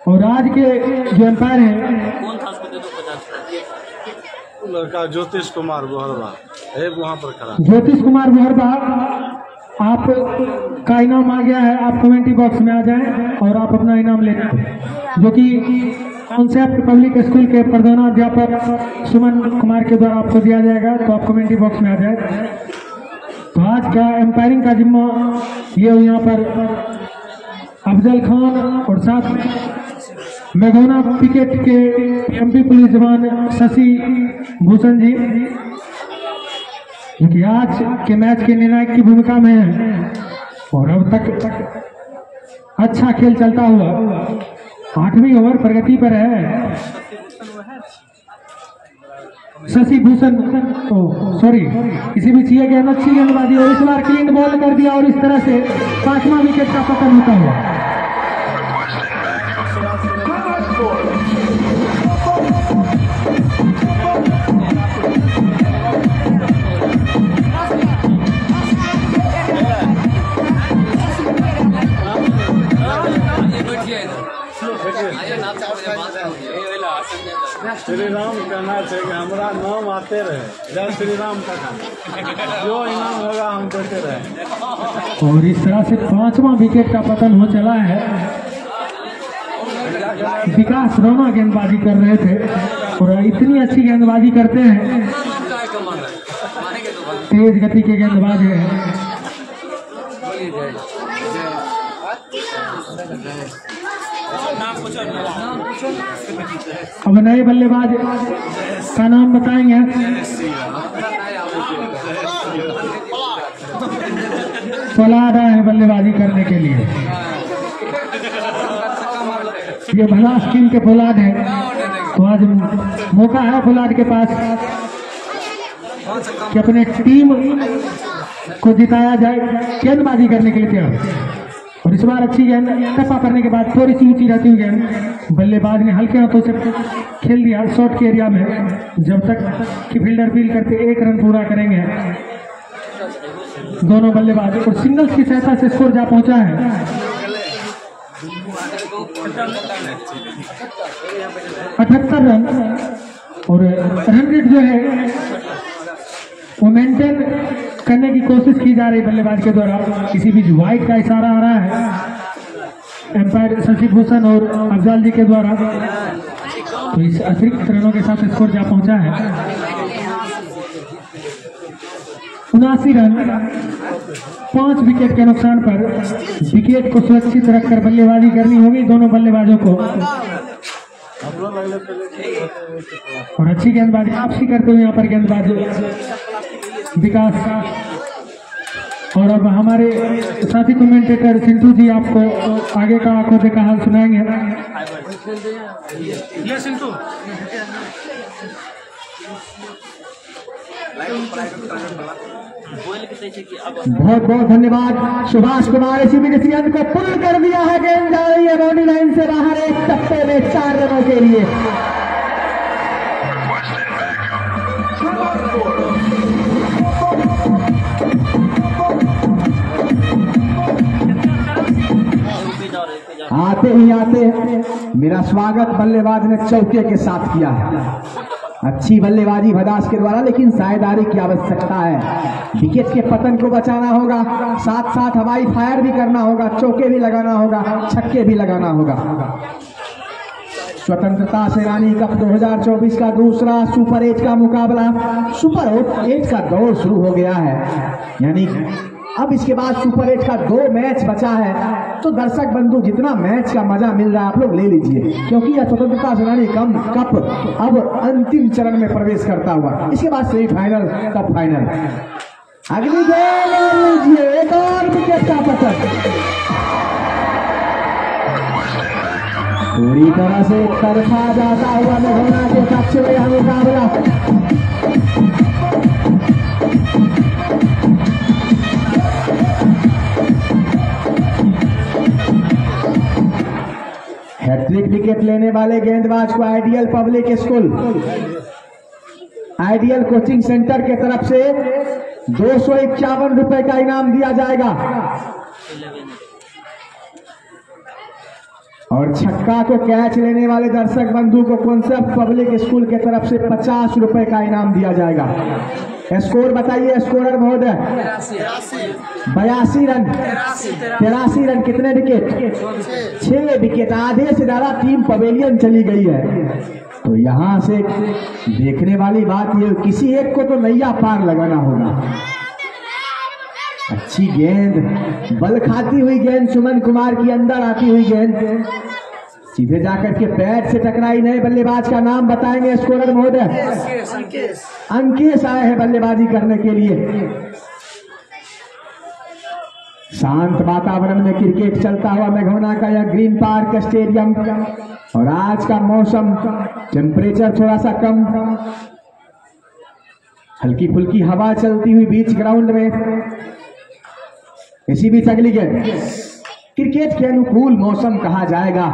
और आज के जो एम्पायर हैं लड़का ज्योतिष कुमार बोहरबा है वहाँ पर खड़ा। ज्योतिष कुमार बोहरबा आप का इनाम आ गया है। आप कमेंट्री बॉक्स में आ जाएं और आप अपना इनाम ले लें जो कि कॉन्सेप्ट पब्लिक स्कूल के प्रधानाध्यापक सुमन कुमार के द्वारा आपको दिया जाएगा। तो आप कमेंट्री बॉक्स में आ जाए। तो आज का एम्पायरिंग का जिम्मा ये यहाँ पर अफजल खान और साथ मेघोना क्रिकेट के एमपी पुलिस जवान शशि भूषण जी जो कि आज के मैच के निर्णायक की भूमिका में है और अब तक अच्छा खेल चलता हुआ 8वीं ओवर प्रगति पर है। शशि भूषण सॉरी किसी भी चाहिए गया अच्छी गेंदबाजी और इस बार क्लीन बॉल कर दिया और इस तरह से 5वां विकेट का पतन होता हुआ। श्री राम कहना चाहिए हमारा नाम आते रहे। जय श्री राम का जो इनाम होगा हम देते रहे। और इस तरह से 5वां विकेट का पतन हो चला है। विकास राणा गेंदबाजी कर रहे थे और इतनी अच्छी गेंदबाजी करते हैं। तेज गति के गेंदबाज है। अब नए बल्लेबाज का नाम बताएंगे। पोलार्ड आए हैं बल्लेबाजी करने के लिए। ये भलास टीम के पोलार्ड है तो आज मौका है पोलार्ड के पास कि अपने टीम को जिताया जाए। गेंदबाजी करने के लिए तैयार और इस बार अच्छी गेंद टप्पा करने के बाद थोड़ी सी ऊंची रहती हुई गेंद बल्लेबाज ने हल्के हाथों से खेल दिया शॉर्ट के एरिया में। जब तक कि फील्डर फील्ड करके 1 रन पूरा करेंगे दोनों बल्लेबाज और सिंगल्स की सहायता से स्कोर जा पहुंचा है 78 रन और रन रेट जो है वो मेंटेन करने की कोशिश की जा रही बल्लेबाज के द्वारा। किसी भी वाइड का इशारा आ रहा है एम्पायर शशि भूषण और अफजाल जी के द्वारा, तो इस अतिरिक्त रनों के साथ स्कोर जा पहुंचा है 79 रन। 5 विकेट के नुकसान पर विकेट को सुरक्षित रखकर बल्लेबाजी करनी होगी दोनों बल्लेबाजों को, और अच्छी गेंदबाजी वापसी करते हुए यहाँ पर गेंदबाज विकास। और अब हमारे साथी कमेंटेटर सिंटू जी आपको आगे का आंखों देखा हाल सुनाएंगे। बहुत बहुत धन्यवाद सुभाष कुमार। इसी अंत को पुल कर दिया है, गेंद जा रही है बॉडी लाइन से बाहर एक टप्पे में 4 रनों के लिए। आते ही आते मेरा स्वागत बल्लेबाज ने चौके के साथ किया है। अच्छी बल्लेबाजी भदास के द्वारा, लेकिन साझेदारी की आवश्यकता है। विकेट के पतन को बचाना होगा, साथ साथ हवाई फायर भी करना होगा, चौके भी लगाना होगा, छक्के भी लगाना होगा। स्वतंत्रता सेनानी कप 2024 का दूसरा सुपर 8 का मुकाबला, सुपर 8 का दौर शुरू हो गया है। यानी अब इसके बाद सुपर 8 का 2 मैच बचा है, तो दर्शक बंधु जितना मैच का मजा मिल रहा है आप लोग ले लीजिए, क्योंकि यह स्वतंत्रता सेनानी कप अब अंतिम चरण में प्रवेश करता हुआ, इसके बाद सेमीफाइनल कप फाइनल। अगली गेंद लीजिए, एक और विकेट का पतन पूरी तरह से तरफा जाता हुआ मेघोना के पक्ष में यह मुकाबला। हैट्रिक विकेट लेने वाले गेंदबाज को ideal public school, ideal coaching centre के तरफ से 251 रुपए का इनाम दिया जाएगा, और छक्का को कैच लेने वाले दर्शक बंधु को कॉन्सेप्ट पब्लिक स्कूल के तरफ से 50 रुपए का इनाम दिया जाएगा। स्कोर बताइए स्कोरर महोदय। 82 रन, 83 रन, कितने विकेट? 6 विकेट। आधे से ज्यादा टीम पवेलियन चली गई है। तो यहाँ से देखने वाली बात ये, किसी एक को तो नैया पार लगाना होगा। अच्छी गेंद, बल खाती हुई गेंद, सुमन कुमार की अंदर आती हुई गेंद सीधे जाकर के पैड से टकराई नहीं। बल्लेबाज का नाम बताएंगे स्कोरर महोदय। अंकेश आए हैं बल्लेबाजी करने के लिए। शांत वातावरण में क्रिकेट चलता हुआ मेघोना का यह ग्रीन पार्क स्टेडियम, और आज का मौसम टेम्परेचर थोड़ा सा कम, हल्की फुल्की हवा चलती हुई बीच ग्राउंड में। इसी बीच अगली गेंद, क्रिकेट के अनुकूल मौसम कहा जाएगा,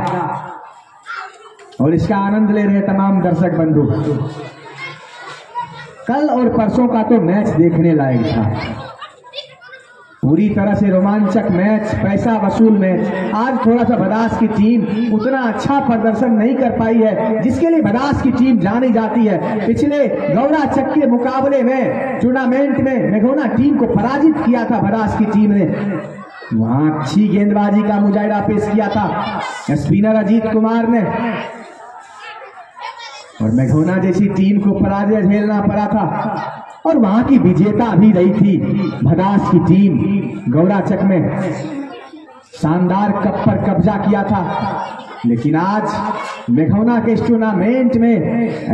और इसका आनंद ले रहे तमाम दर्शक बंधु। कल और परसों का तो मैच देखने लायक था, पूरी तरह से रोमांचक मैच, पैसा वसूल मैच। आज थोड़ा सा भदास की टीम उतना अच्छा प्रदर्शन नहीं कर पाई है, जिसके लिए भदास की टीम जानी जाती है। पिछले गौड़ा चक के मुकाबले में टूर्नामेंट में मेघोना टीम को पराजित किया था भदास की टीम ने। वहां अच्छी गेंदबाजी का मुजाहिरा पेश किया था स्पिनर अजीत कुमार ने, और मेघोना जैसी टीम को पराजय झेलना पड़ा था, और वहां की विजेता भी रही थी भदास की टीम। गौड़ा चक में शानदार कप पर कब्जा किया था, लेकिन आज मेघोना के इस टूर्नामेंट में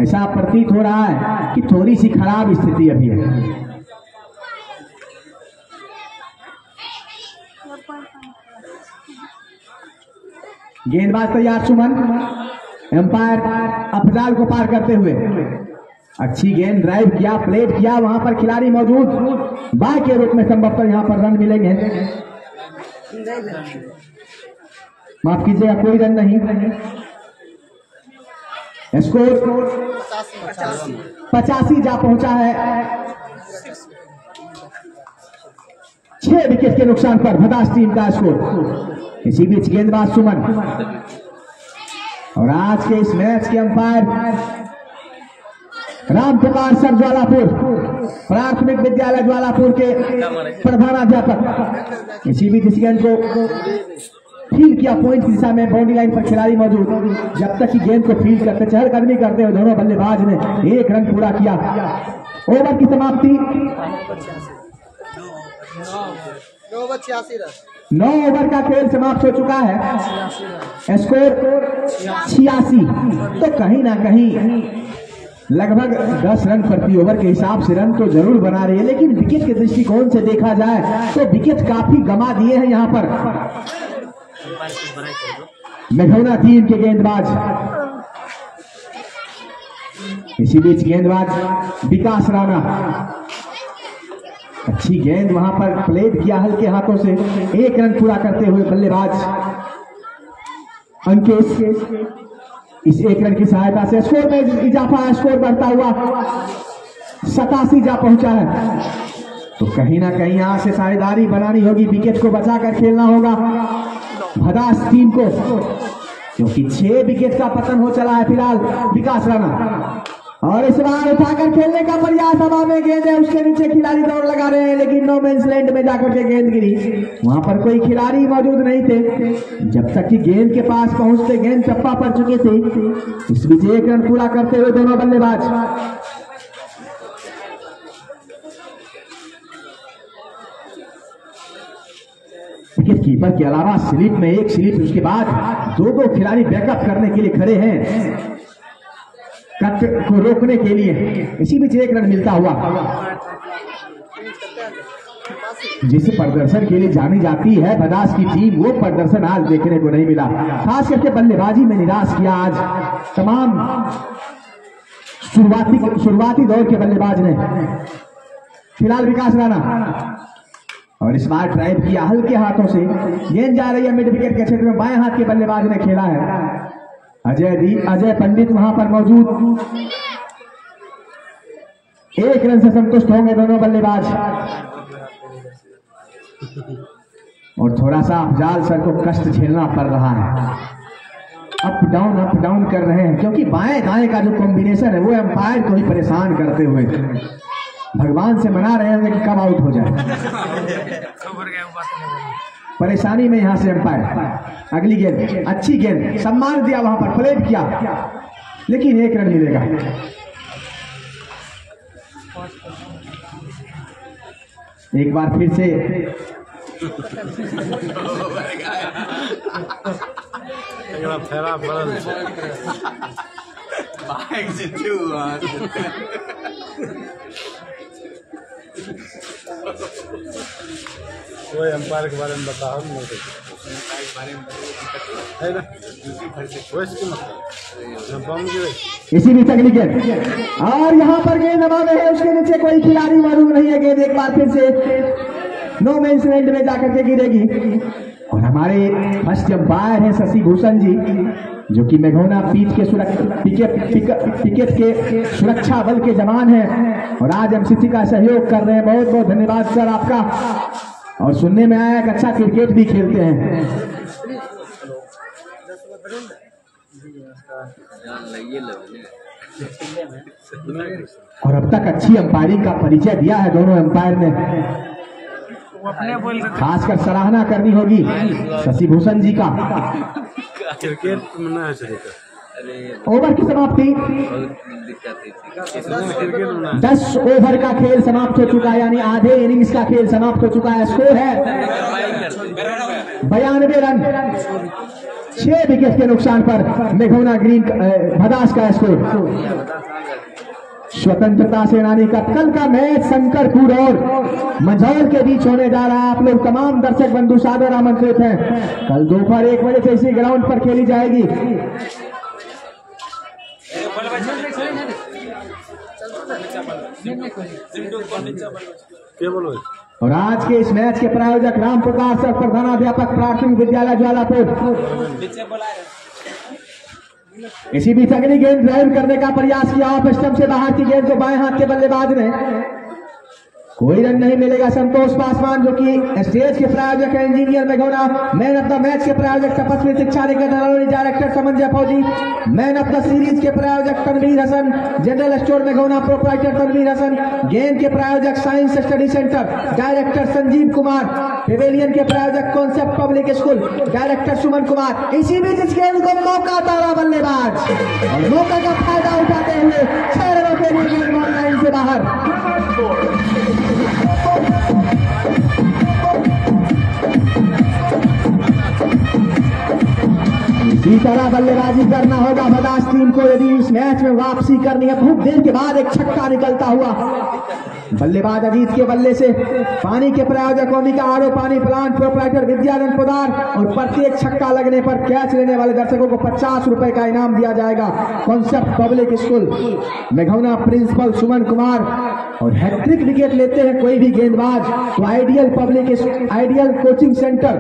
ऐसा प्रतीत हो रहा है कि थोड़ी सी खराब स्थिति अभी है। गेंदबाज तैयार सुमन, एम्पायर अफजाल को पार करते हुए अच्छी गेंद ड्राइव किया, प्लेट किया, वहां पर खिलाड़ी मौजूद, बाय के रूप में संभवतः यहां पर रन मिलेंगे। माफ कीजिएगा, कोई रन नहीं। स्कोर 85 जा पहुंचा है। 6 विकेट के नुकसान पर भदास टीम का स्कोर। इसी बीच गेंदबाज सुमन। और आज के इस मैच के अंपायर राम पुकार सर ज्वालापुर, प्राथमिक विद्यालय ज्वालापुर के प्रधानाध्यापक। इसी बीच इस गेंद को फील किया पॉइंट की दिशा में, बाउंड्री लाइन पर खिलाड़ी मौजूद। जब तक कि गेंद को फील करते, चहलकदमी करते हुए दोनों बल्लेबाज ने एक रन पूरा किया। ओवर की समाप्ति 9 ओवर का खेल समाप्त हो चुका है। स्कोर 86। तो कहीं ना कहीं लगभग 10 रन प्रति ओवर के हिसाब से रन तो जरूर बना रही है, लेकिन विकेट के दृष्टिकोण से देखा जाए तो विकेट काफी गंवा दिए हैं यहाँ पर मेघौना टीम के गेंदबाज। इसी बीच गेंदबाज विकास राणा, अच्छी गेंद वहां पर प्लेट किया हल्के हाथों से, 1 रन पूरा करते हुए बल्लेबाज अंकेश इस 1 रन की सहायता से स्कोर में इजाफा, स्कोर बढ़ता हुआ 87 जा पहुंचा है। तो कहीं ना कहीं यहां से साझेदारी बनानी होगी, विकेट को बचाकर खेलना होगा भदास टीम को, क्योंकि 6 विकेट का पतन हो चला है फिलहाल विकास राणा। और इस बार उठाकर खेलने का प्रयास, हवा में गेंद है, उसके नीचे खिलाड़ी दौड़ लगा रहे हैं, लेकिन नो मैंस लैंड में जाकर के गेंद गिरी। वहां पर कोई खिलाड़ी मौजूद नहीं थे। जब तक कि गेंद के पास पहुंचते गेंद चप्पा पड़ चुके थे। इस बीच 1 रन पूरा करते हुए दोनों बल्लेबाज। विकेट कीपर के अलावा स्लिप में 1 स्लिप, उसके बाद 2 खिलाड़ी बैकअप करने के लिए खड़े हैं कट को रोकने के लिए। इसी बीच 1 रन मिलता हुआ। जिस प्रदर्शन के लिए जानी जाती है भदास की टीम, वो प्रदर्शन आज देखने को नहीं मिला। खास करके बल्लेबाजी में निराश किया आज तमाम शुरुआती दौर के बल्लेबाज ने। फिलहाल विकास राणा, और इस बार ड्राइव किया हल्के हाथों से, गेंद जा रही है मिड विकेट के क्षेत्र में, बाएं हाथ के बल्लेबाज ने खेला है। अजय पंडित वहां पर मौजूद। 1 रन से संतुष्ट होंगे दोनों बल्लेबाज। और थोड़ा सा अफजाल सर को कष्ट झेलना पड़ रहा है, अप डाउन कर रहे हैं, क्योंकि बाएं दाएं का जो कॉम्बिनेशन है वो एम्पायर को ही परेशान करते हुए भगवान से मना रहे होंगे कि कब आउट हो जाए। परेशानी में यहां से एम्पायर। अगली गेंद, अच्छी गेंद, सम्मान दिया, वहां पर प्लेट किया, लेकिन 1 रन मिलेगा। एक बार फिर से फेरा बदल वो एम्पायर के बारे में बताओ ना, है ना इसी बीच अगली गेंद, और यहाँ पर गेंद हवा में है, उसके नीचे कोई खिलाड़ी मौजूद नहीं है। गेंद एक बार फिर से नो मैंस लैंड में जाकर के गिरेगी। और हमारे फर्स्ट एम्पायर हैं शशि भूषण जी, जो कि मेघौना पीच के पिकेट के सुरक्षा बल के जवान हैं, और आज एमसीसी का सहयोग कर रहे हैं। बहुत बहुत धन्यवाद सर आपका। और सुनने में आया कि अच्छा क्रिकेट भी खेलते हैं। और अब तक अच्छी अंपायरिंग का परिचय दिया है दोनों अंपायर ने, खासकर सराहना करनी होगी शशि भूषण जी का। क्रिकेट में ओवर की समाप्ति 10 ओवर का खेल समाप्त हो चुका है, यानी आधे इनिंग्स का खेल समाप्त हो चुका है। स्कोर है 92 रन, 6 विकेट के नुकसान पर मेघौना ग्रीन भदास का स्कोर। स्वतंत्रता सेनानी का कल का मैच शंकरपुर और मंझौल के बीच होने जा रहा है। आप लोग तमाम दर्शक बंधु सादर आमंत्रित हैं। कल दोपहर 1 बजे से इसी ग्राउंड पर खेली जाएगी। और आज के इस मैच के प्रायोजक राम पुकार सर, प्रधानाध्यापक प्राथमिक विद्यालय ज्वालापुर। इसी बीच अगली गेंद ड्राइव करने का प्रयास किया, ऑफ स्टंप से बाहर की गेंद को बाएं हाथ के बल्लेबाज ने कोई रन नहीं मिलेगा। संतोष पासवान जो कि स्टेज के प्रायोजक है इंजीनियर मेघोना, मैन ऑफ द मैच के प्रायोजक तपस्वी शिक्षा निकेतन डायरेक्टर समंजय फौजी, मैन ऑफ द सीरीज के प्रायोजक तनवीर हसन, जनरल स्टोर मेघोना प्रोप्राइटर तनवीर हसन, गेंद के प्रायोजक science study centre director Sanjeev Kumar, pavilion के प्रायोजक concept public school director Suman Kumar. इसी बीच इस गेंद को मौका तारा बल्लेबाज और मौका का फायदा उठाते हुए 6 रनों के लिए गेंद बॉल लाइन से बाहर। इसी तरह बल्लेबाजी करना होगा बदास टीम को यदि इस मैच में वापसी करनी है। बहुत देर के बाद एक छक्का निकलता हुआ बल्लेबाज अजीत के बल्ले से। पानी के प्रायोजक ओमिका आरो पानी प्लांट प्रोप्राइटर विद्यानंद पोदार और प्रत्येक छक्का लगने पर कैच लेने वाले दर्शकों को 50 रुपए का इनाम दिया जाएगा। Concept public school मेघौना principal Suman Kumar. और हैट्रिक विकेट लेते हैं कोई भी गेंदबाज तो आइडियल कोचिंग सेंटर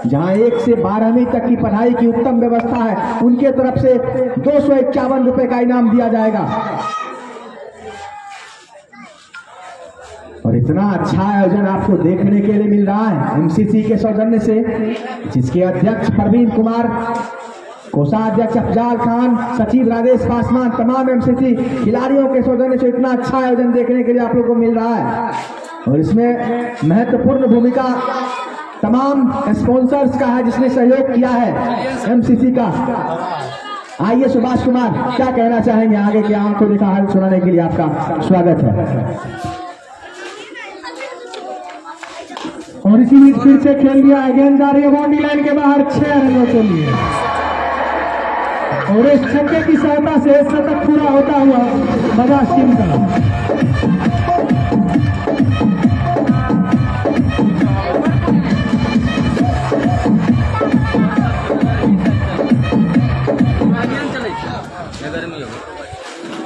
जहां 1 से 12वीं तक की पढ़ाई की उत्तम व्यवस्था है उनके तरफ से 251 रुपए का इनाम दिया जाएगा। और इतना अच्छा आयोजन आपको देखने के लिए मिल रहा है एमसीसी के सौजन्य से, जिसके अध्यक्ष परवीन कुमार, कोषाध्यक्ष अफजाल खान, सचिव राजेश पासवान, तमाम एमसीसी खिलाड़ियों के सौजन्य से इतना अच्छा आयोजन देखने के लिए आप लोगों को मिल रहा है। और इसमें महत्वपूर्ण भूमिका तमाम स्पॉन्सर्स का है जिसने सहयोग किया है एमसीसी का। आइए सुभाष कुमार, क्या कहना चाहेंगे आगे के आंखों देखा हाल सुनाने के लिए आपका स्वागत है। और इसी बीच फिर से खेल दिया है, गेंद जा रही है बाउंड्री लाइन के बाहर 6 रनों के लिए। और इस छक्के की सहायता से शतक पूरा होता हुआ बजाज टीम का।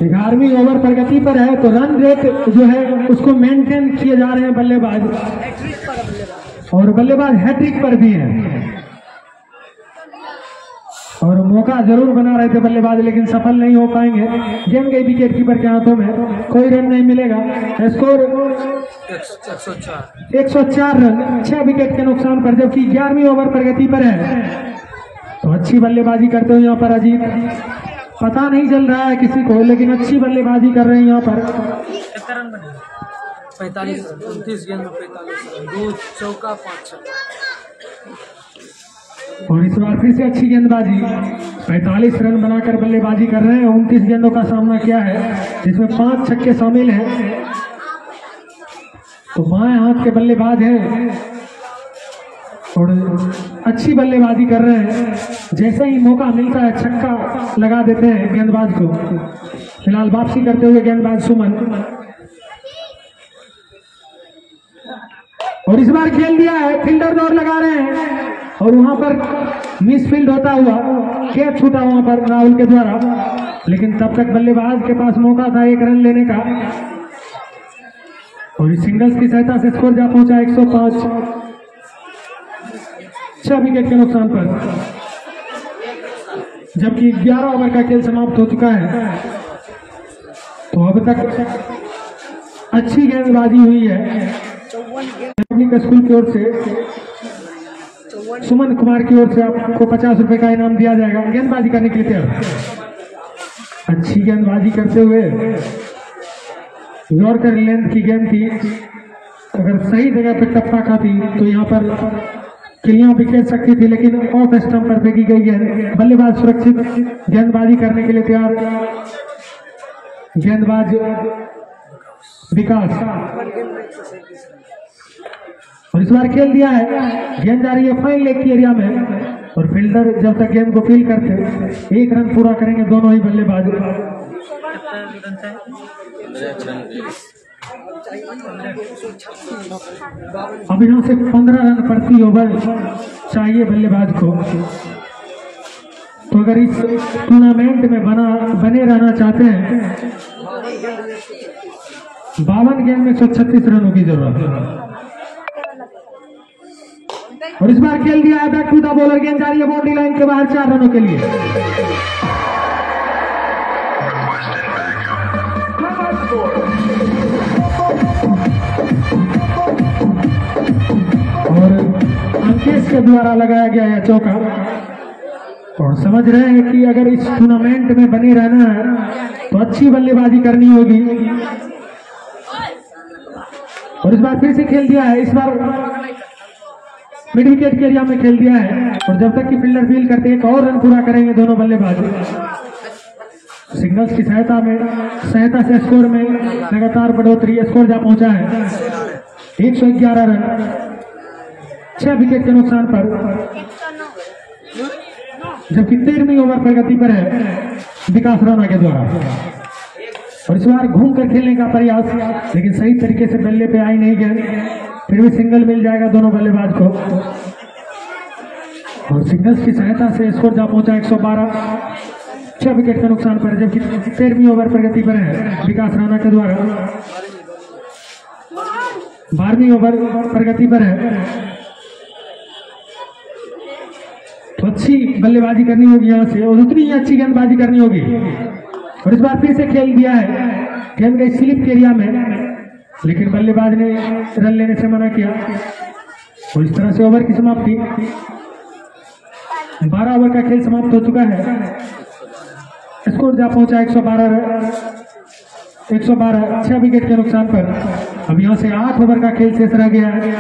ग्यारहवीं ओवर प्रगति पर है तो रन रेट जो है उसको मेंटेन किए जा रहे हैं बल्लेबाज, और बल्लेबाज हैट्रिक पर भी है। और मौका जरूर बना रहे थे बल्लेबाज लेकिन सफल नहीं हो पाएंगे। गेंद गई विकेट कीपर के हाथों में, कोई रन नहीं मिलेगा। स्कोर 104 रन 6 विकेट के नुकसान पर, जबकि 11वीं ओवर प्रगति पर है। तो अच्छी बल्लेबाजी करते हुए यहाँ पर अजीत, पता नहीं चल रहा है किसी को लेकिन अच्छी बल्लेबाजी कर रहे हैं यहाँ पर। 45 29 गेंद में 45 2 चौका 5 छक्का। और इस बार फिर से अच्छी गेंदबाजी, 45 रन बनाकर बल्लेबाजी कर रहे हैं। 29 गेंदों का सामना किया है जिसमें 5 छक्के शामिल हैं। तो बाएं हाथ के बल्लेबाज हैं और अच्छी बल्लेबाजी कर रहे हैं। जैसे ही मौका मिलता है छक्का लगा देते हैं गेंदबाज को। फिलहाल वापसी करते हुए गेंदबाज सुमन, और इस बार खेल दिया है, फील्डर दौड़ लगा रहे हैं और वहां पर मिस फील्ड होता हुआ कैच छूटा वहां पर राहुल के द्वारा। लेकिन तब तक बल्लेबाज के पास मौका था 1 रन लेने का। और इस सिंगल्स की सहायता से स्कोर जा पहुंचा 105 6 विकेट के नुकसान पर, जबकि 11 ओवर का खेल समाप्त हो चुका है। तो अब तक अच्छी गेंदबाजी हुई है पब्लिक स्कूल की ओर से। सुमन कुमार की ओर से आपको 50 रुपए का इनाम दिया जाएगा गेंदबाजी करने के लिए तैयार। अच्छी गेंदबाजी करते हुए, यॉर्कर लेंथ की गेंद थी, अगर सही जगह पर टप्पा खाती तो यहाँ पर किलियां भी खेल सकती थी, लेकिन ऑफ स्टंप पर फेंकी गई है। बल्लेबाज सुरक्षित गेंदबाजी करने के लिए तैयार, गेंदबाज विकास। और इस बार खेल दिया है, गेंद जा रही है फाइन लेग की एरिया में। और फील्डर जब तक गेंद को फील करते 1 रन पूरा करेंगे दोनों ही बल्लेबाज। अब यहाँ से 15 रन प्रति ओवर चाहिए बल्लेबाज को। तो अगर इस टूर्नामेंट में बने रहना चाहते हैं 52 गेंद में 136 रनों की जरूरत है। और इस बार खेल दिया है बैक टू द बॉलर, गेंद जा रही है बाउंड्री लाइन के बाहर 4 रनों के लिए। के द्वारा लगाया गया है चौका। और समझ रहे हैं कि अगर इस टूर्नामेंट में बने रहना है तो अच्छी बल्लेबाजी करनी होगी। और इस बार फिर से खेल दिया है, इस बार मिड विकेट के एरिया में खेल दिया है। और जब तक कि फील्डर फील करते हैं एक और रन पूरा करेंगे दोनों बल्लेबाज। सिग्नल्स की सहायता से स्कोर में लगातार बढ़ोतरी, स्कोर जा पहुंचा है 111 रन 6 विकेट के नुकसान पर, जबकि 13वीं ओवर प्रगति पर है विकास राणा के द्वारा। और इस बार घूम कर खेलने का प्रयास, लेकिन सही तरीके से बल्ले पे आई नहीं गए। फिर भी सिंगल मिल जाएगा दोनों बल्लेबाज को। और सिग्नल्स की सहायता से स्कोर जा पहुंचा 112 6 विकेट के नुकसान पर, जबकि 13वीं ओवर प्रगति पर है विकास राणा के द्वारा। 12वीं ओवर प्रगति पर है, तो अच्छी बल्लेबाजी करनी होगी यहाँ से और उतनी ही अच्छी गेंदबाजी करनी होगी। और इस बार फिर से खेल दिया है, गेंद गई स्लिप के एरिया में, लेकिन बल्लेबाज ने रन लेने से मना किया। और इस तरह से ओवर की समाप्ति, 12 ओवर का खेल समाप्त हो चुका है। स्कोर जा पहुंचा 112 6 विकेट के नुकसान पर। अब यहां से 8 ओवर का खेल शेष रह गया है,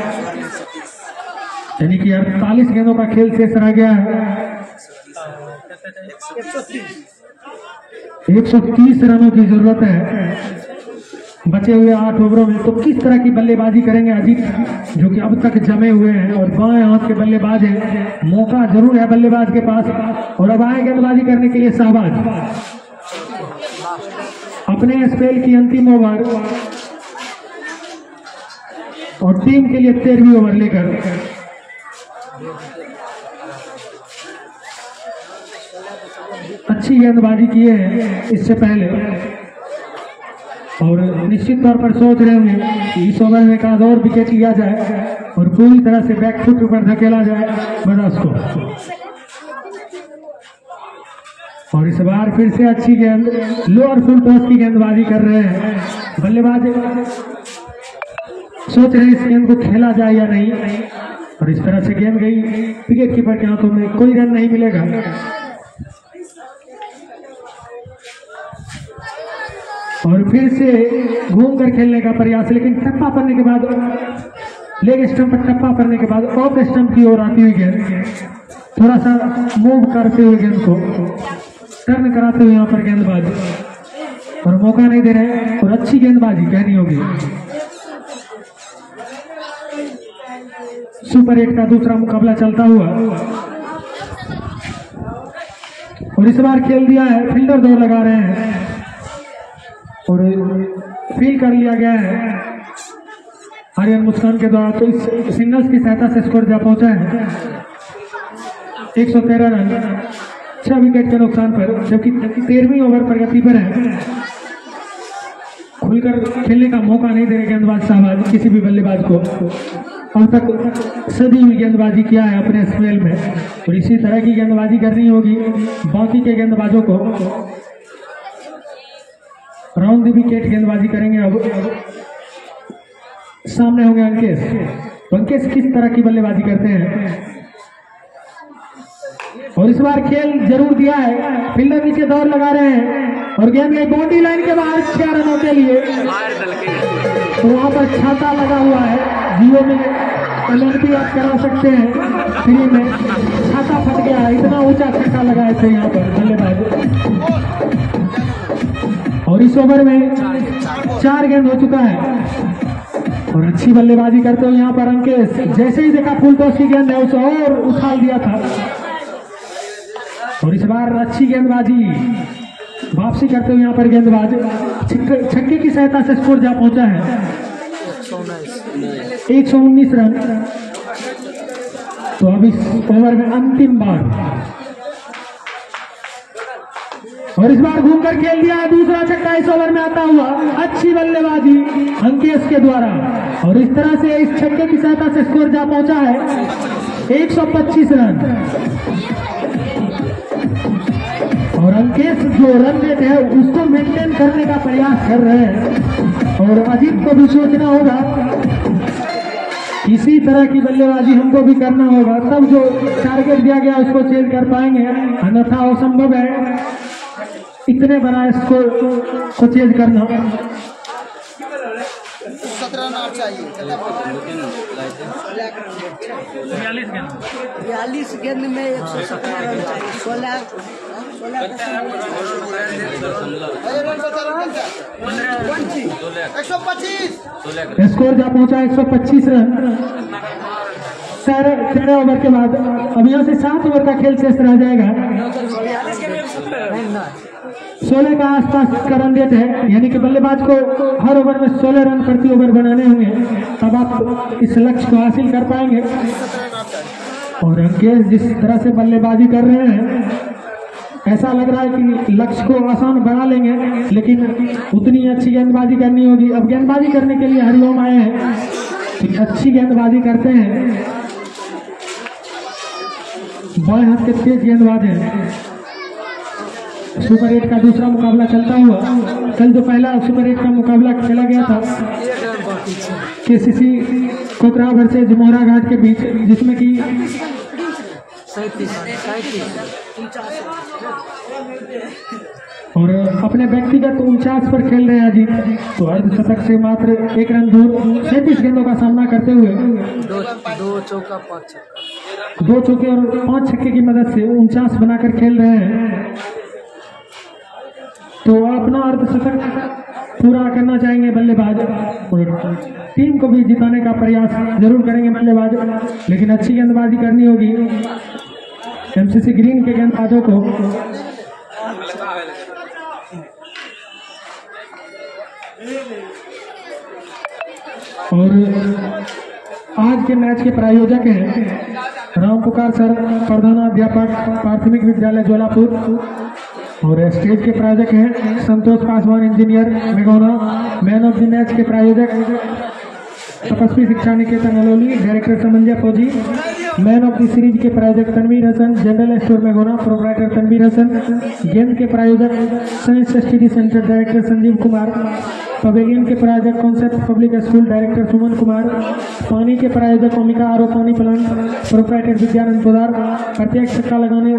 यानी कि 48 गेंदों का खेल शेष रह गया है। 130 रनों की जरूरत है बचे हुए 8 ओवरों में। तो किस तरह की बल्लेबाजी करेंगे अजीत, जो कि अब तक जमे हुए हैं और बाएं हाथ के बल्लेबाज हैं। मौका जरूर है बल्लेबाज के पास। और अब आए गेंदबाजी करने के लिए शाहबाज, अपने स्पेल की अंतिम ओवर और टीम के लिए 13वीं ओवर लेकर। अच्छी गेंदबाजी किए हैं इससे पहले और निश्चित तौर पर सोच रहे होंगे कि इस ओवर में एक और विकेट लिया जाए और पूरी तरह से बैकफुट पर धकेला जाए बदास को। और इस बार फिर से अच्छी गेंद, लोअर फुल टॉस की गेंदबाजी कर रहे हैं बल्लेबाज। सोच रहे हैं इस गेंद को खेला जाए या नहीं। और इस तरह से गेंद गई विकेट कीपर के हाथों में, कोई रन नहीं मिलेगा। और फिर से घूम कर खेलने का प्रयास, लेकिन टप्पा पड़ने के बाद, लेग स्टंप पर टप्पा पड़ने के बाद ऑफ स्टंप की ओर आती हुई गेंद, थोड़ा सा मूव करते हुए गेंद को टर्न कराते हुए यहाँ पर गेंदबाज, और मौका नहीं दे रहे। और अच्छी गेंदबाजी कहनी होगी। सुपर 8 का दूसरा मुकाबला चलता हुआ और इस बार खेल दिया है, फील्डर दौड़ लगा रहे हैं और फील कर लिया गया है आर्यन मुस्कान के द्वारा। तो इस सिंगल्स की सहायता से स्कोर जा पहुंचा है 113 रन 6 विकेट के नुकसान पर, जबकि 13वीं ओवर प्रगति पर है। खुलकर खेलने का मौका नहीं दे रहे गेंदबाज शाहबाज किसी भी बल्लेबाज को। अब तक सदी हुई गेंदबाजी किया है अपने स्पेल में और इसी तरह की गेंदबाजी करनी होगी बाकी के गेंदबाजों को। राउंड द विकेट गेंदबाजी करेंगे। अब सामने होंगे अंकेश। अंकेश किस तरह की बल्लेबाजी करते हैं और इस बार खेल जरूर दिया है, फील्डर नीचे दौड़ लगा रहे हैं और गेंद गई बाउंड्री लाइन के बाहर 6 रनों के लिए। तो वहां पर छाता लगा हुआ है, जियो में एलएनपी आप करा सकते हैं फ्री में। छाता फट गया है, इतना ऊंचा छक्का लगाए थे यहाँ पर बल्लेबाज। और इस ओवर में 4 गेंद हो चुका है और अच्छी बल्लेबाजी करते हुए यहाँ पर अंकेश, जैसे ही देखा फुल टॉस की गेंद है उसे और उछाल दिया था। और इस बार अच्छी गेंदबाजी वापसी करते हुए यहाँ पर गेंदबाज छक्के की सहायता से स्कोर जा पहुंचा है 119 रन। तो अब इस ओवर में अंतिम बार और इस बार घूमकर खेल दिया है, दूसरा छक्का इस ओवर में आता हुआ। अच्छी बल्लेबाजी अंकेश के द्वारा और इस तरह से इस छक्के की सहायता से स्कोर जा पहुंचा है 125 रन। और अंकेश जो रन रेट है उसको मेंटेन करने का प्रयास कर रहे हैं और अजीत को भी सोचना होगा कि इसी तरह की बल्लेबाजी हमको भी करना होगा, तब जो टारगेट दिया गया उसको चेज कर पाएंगे, अन्यथा असंभव है इतने बड़ा स्कोर को चेज करना। 17 रन और चाहिए। 42 गेंद में 117 रन चाहिए। 16 125 स्कोर जा पहुंचा 125 रन 13 ओवर के बाद। अब यहाँ से 7 ओवर का खेल शेष रह जाएगा। 16 का आसपास का रन रेट है, यानी कि बल्लेबाज को हर ओवर में 16 रन प्रति ओवर बनाने होंगे, तब आप इस लक्ष्य को हासिल कर पाएंगे। और अंकेश जिस तरह से बल्लेबाजी कर रहे हैं, ऐसा लग रहा है कि लक्ष्य को आसान बना लेंगे, लेकिन उतनी अच्छी गेंदबाजी करनी होगी। अब गेंदबाजी करने के लिए हरिओम आए हैं, तो अच्छी गेंदबाजी करते हैं, बाएं हाथ के तेज गेंदबाज हैं। सुपर 8 का दूसरा मुकाबला चलता हुआ, कल जो पहला सुपर 8 का मुकाबला खेला गया था केसीसी कोकरा वर्सेज मोहरा घाट के बीच, जिसमें कि और अपने व्यक्तिगत 49 पर खेल रहे हैं अजीत, तो अर्धशतक से मात्र 1 रन दूर 37 गेंदों का सामना करते हुए 2 चौका 5 छक्का 2 चौके और 5 छक्के की मदद से 49 बनाकर खेल रहे हैं। तो अपना अर्धशतक पूरा करना चाहेंगे बल्लेबाज, और टीम को भी जिताने का प्रयास जरूर करेंगे बल्लेबाज, लेकिन अच्छी गेंदबाजी करनी होगी एमसीसी ग्रीन के गेंदबाजों को। और आज के मैच के प्रायोजक हैं राम पुकार सर, प्रधानाध्यापक प्राथमिक विद्यालय ज्वालापुर, और स्टेज के प्रायोजक हैं संतोष पासवान इंजीनियर मेघोना। मैन ऑफ द मैच के प्रायोजक तपस्वी शिक्षा निकेतन अलोली, डायरेक्टर समंजय फौजी। मैन ऑफ द सीरीज के प्रायोजक तनवीर हसन, जनरल स्टोर मेघोना, प्रोप्राइटर तनवीर हसन। गेंद के प्रायोजक science study centre, director Sanjeev Kumar. Pavilion के प्रायोजक concept public school, director Suman Kumar. पानी के प्रायोजक ओमिका आरो पानी प्लांट, प्रोप्राइटर विद्यानंद पोदार। प्रत्येक छक्का लगाने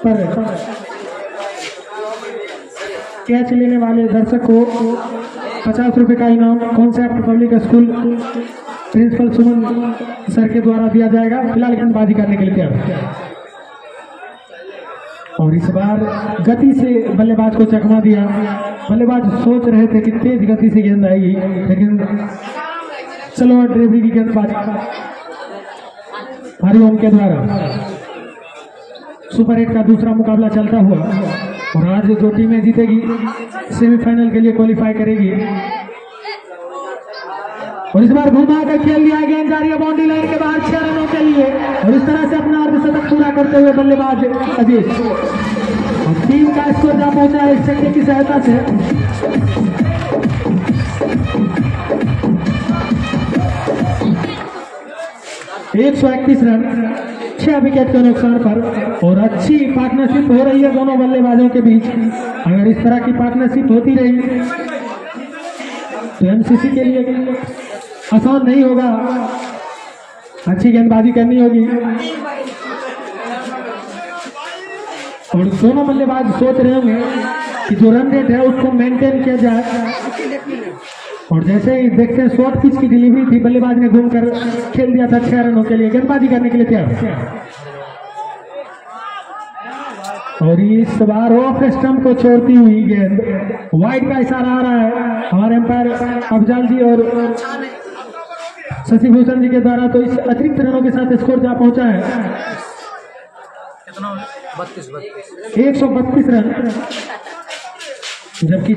पर कैच लेने वाले दर्शक को 50 रुपए का इनाम कॉन्सेप्ट पब्लिक स्कूल प्रिंसिपल सुमन सर के द्वारा दिया जाएगा। फिलहाल गेंदबाजी करने के लिए तैयार, और इस बार गति से बल्लेबाज को चकमा दिया। बल्लेबाज सोच रहे थे कि तेज गति से गेंद आएगी, लेकिन चलो ड्राइवरी की गेंदबाजी हरिओम के द्वारा। सुपर 8 का दूसरा मुकाबला चलता हुआ, और आज जो टीमें जीतेगी सेमीफाइनल के लिए क्वालिफाई करेगी। और इस बार घुमा कर खेल दिया, गेंद जा रही है बाउंड्री लाइन के बाहर 6 रनों के लिए, और इस तरह से अपना अर्धशतक पूरा करते हुए बल्लेबाज अजीत, और टीम का स्कोर जा पहुंचा है 1 छक्के की सहायता से। 131 रन 6 विकेट के नुकसान पर, और अच्छी पार्टनरशिप हो रही है दोनों बल्लेबाजों के बीच। अगर इस तरह की पार्टनरशिप होती रही तो एमसीसी के लिए आसान नहीं होगा, अच्छी गेंदबाजी करनी होगी। और दोनों बल्लेबाज सोच रहे होंगे कि जो रन रेट है उसको मेंटेन किया जाए, और जैसे ही देखते हैं शॉर्ट पिच की डिलीवरी थी, बल्लेबाज ने घूमकर खेल दिया था 6 रनों के लिए। गेंदबाजी करने के लिए तैयार, और इस बार ऑफ स्टंप को छोड़ती हुई गेंद, वाइड का इशारा आ रहा है हमारे एम्पायर अफजल जी और शशिभूषण जी के द्वारा। तो इस अतिरिक्त रनों के साथ स्कोर जा पहुंचा है 132 रन, जबकि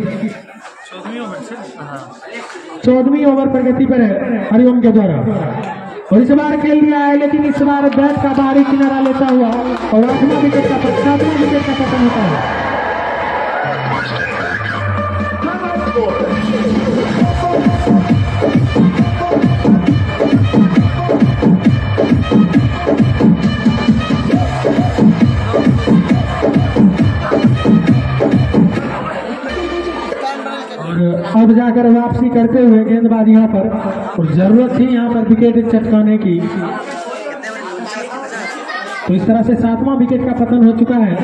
14वीं ओवर प्रगति पर है हरिओम के द्वारा। और इस बार खेल दिया है, लेकिन इस बार बैट का बाहरी किनारा लेता हुआ और 8वां विकेट का पतन होता है। और अब जाकर वापसी करते हुए गेंदबाज यहाँ पर, और जरूरत थी यहाँ पर विकेट चटकाने की, तो इस तरह से 7वां विकेट का पतन हो चुका है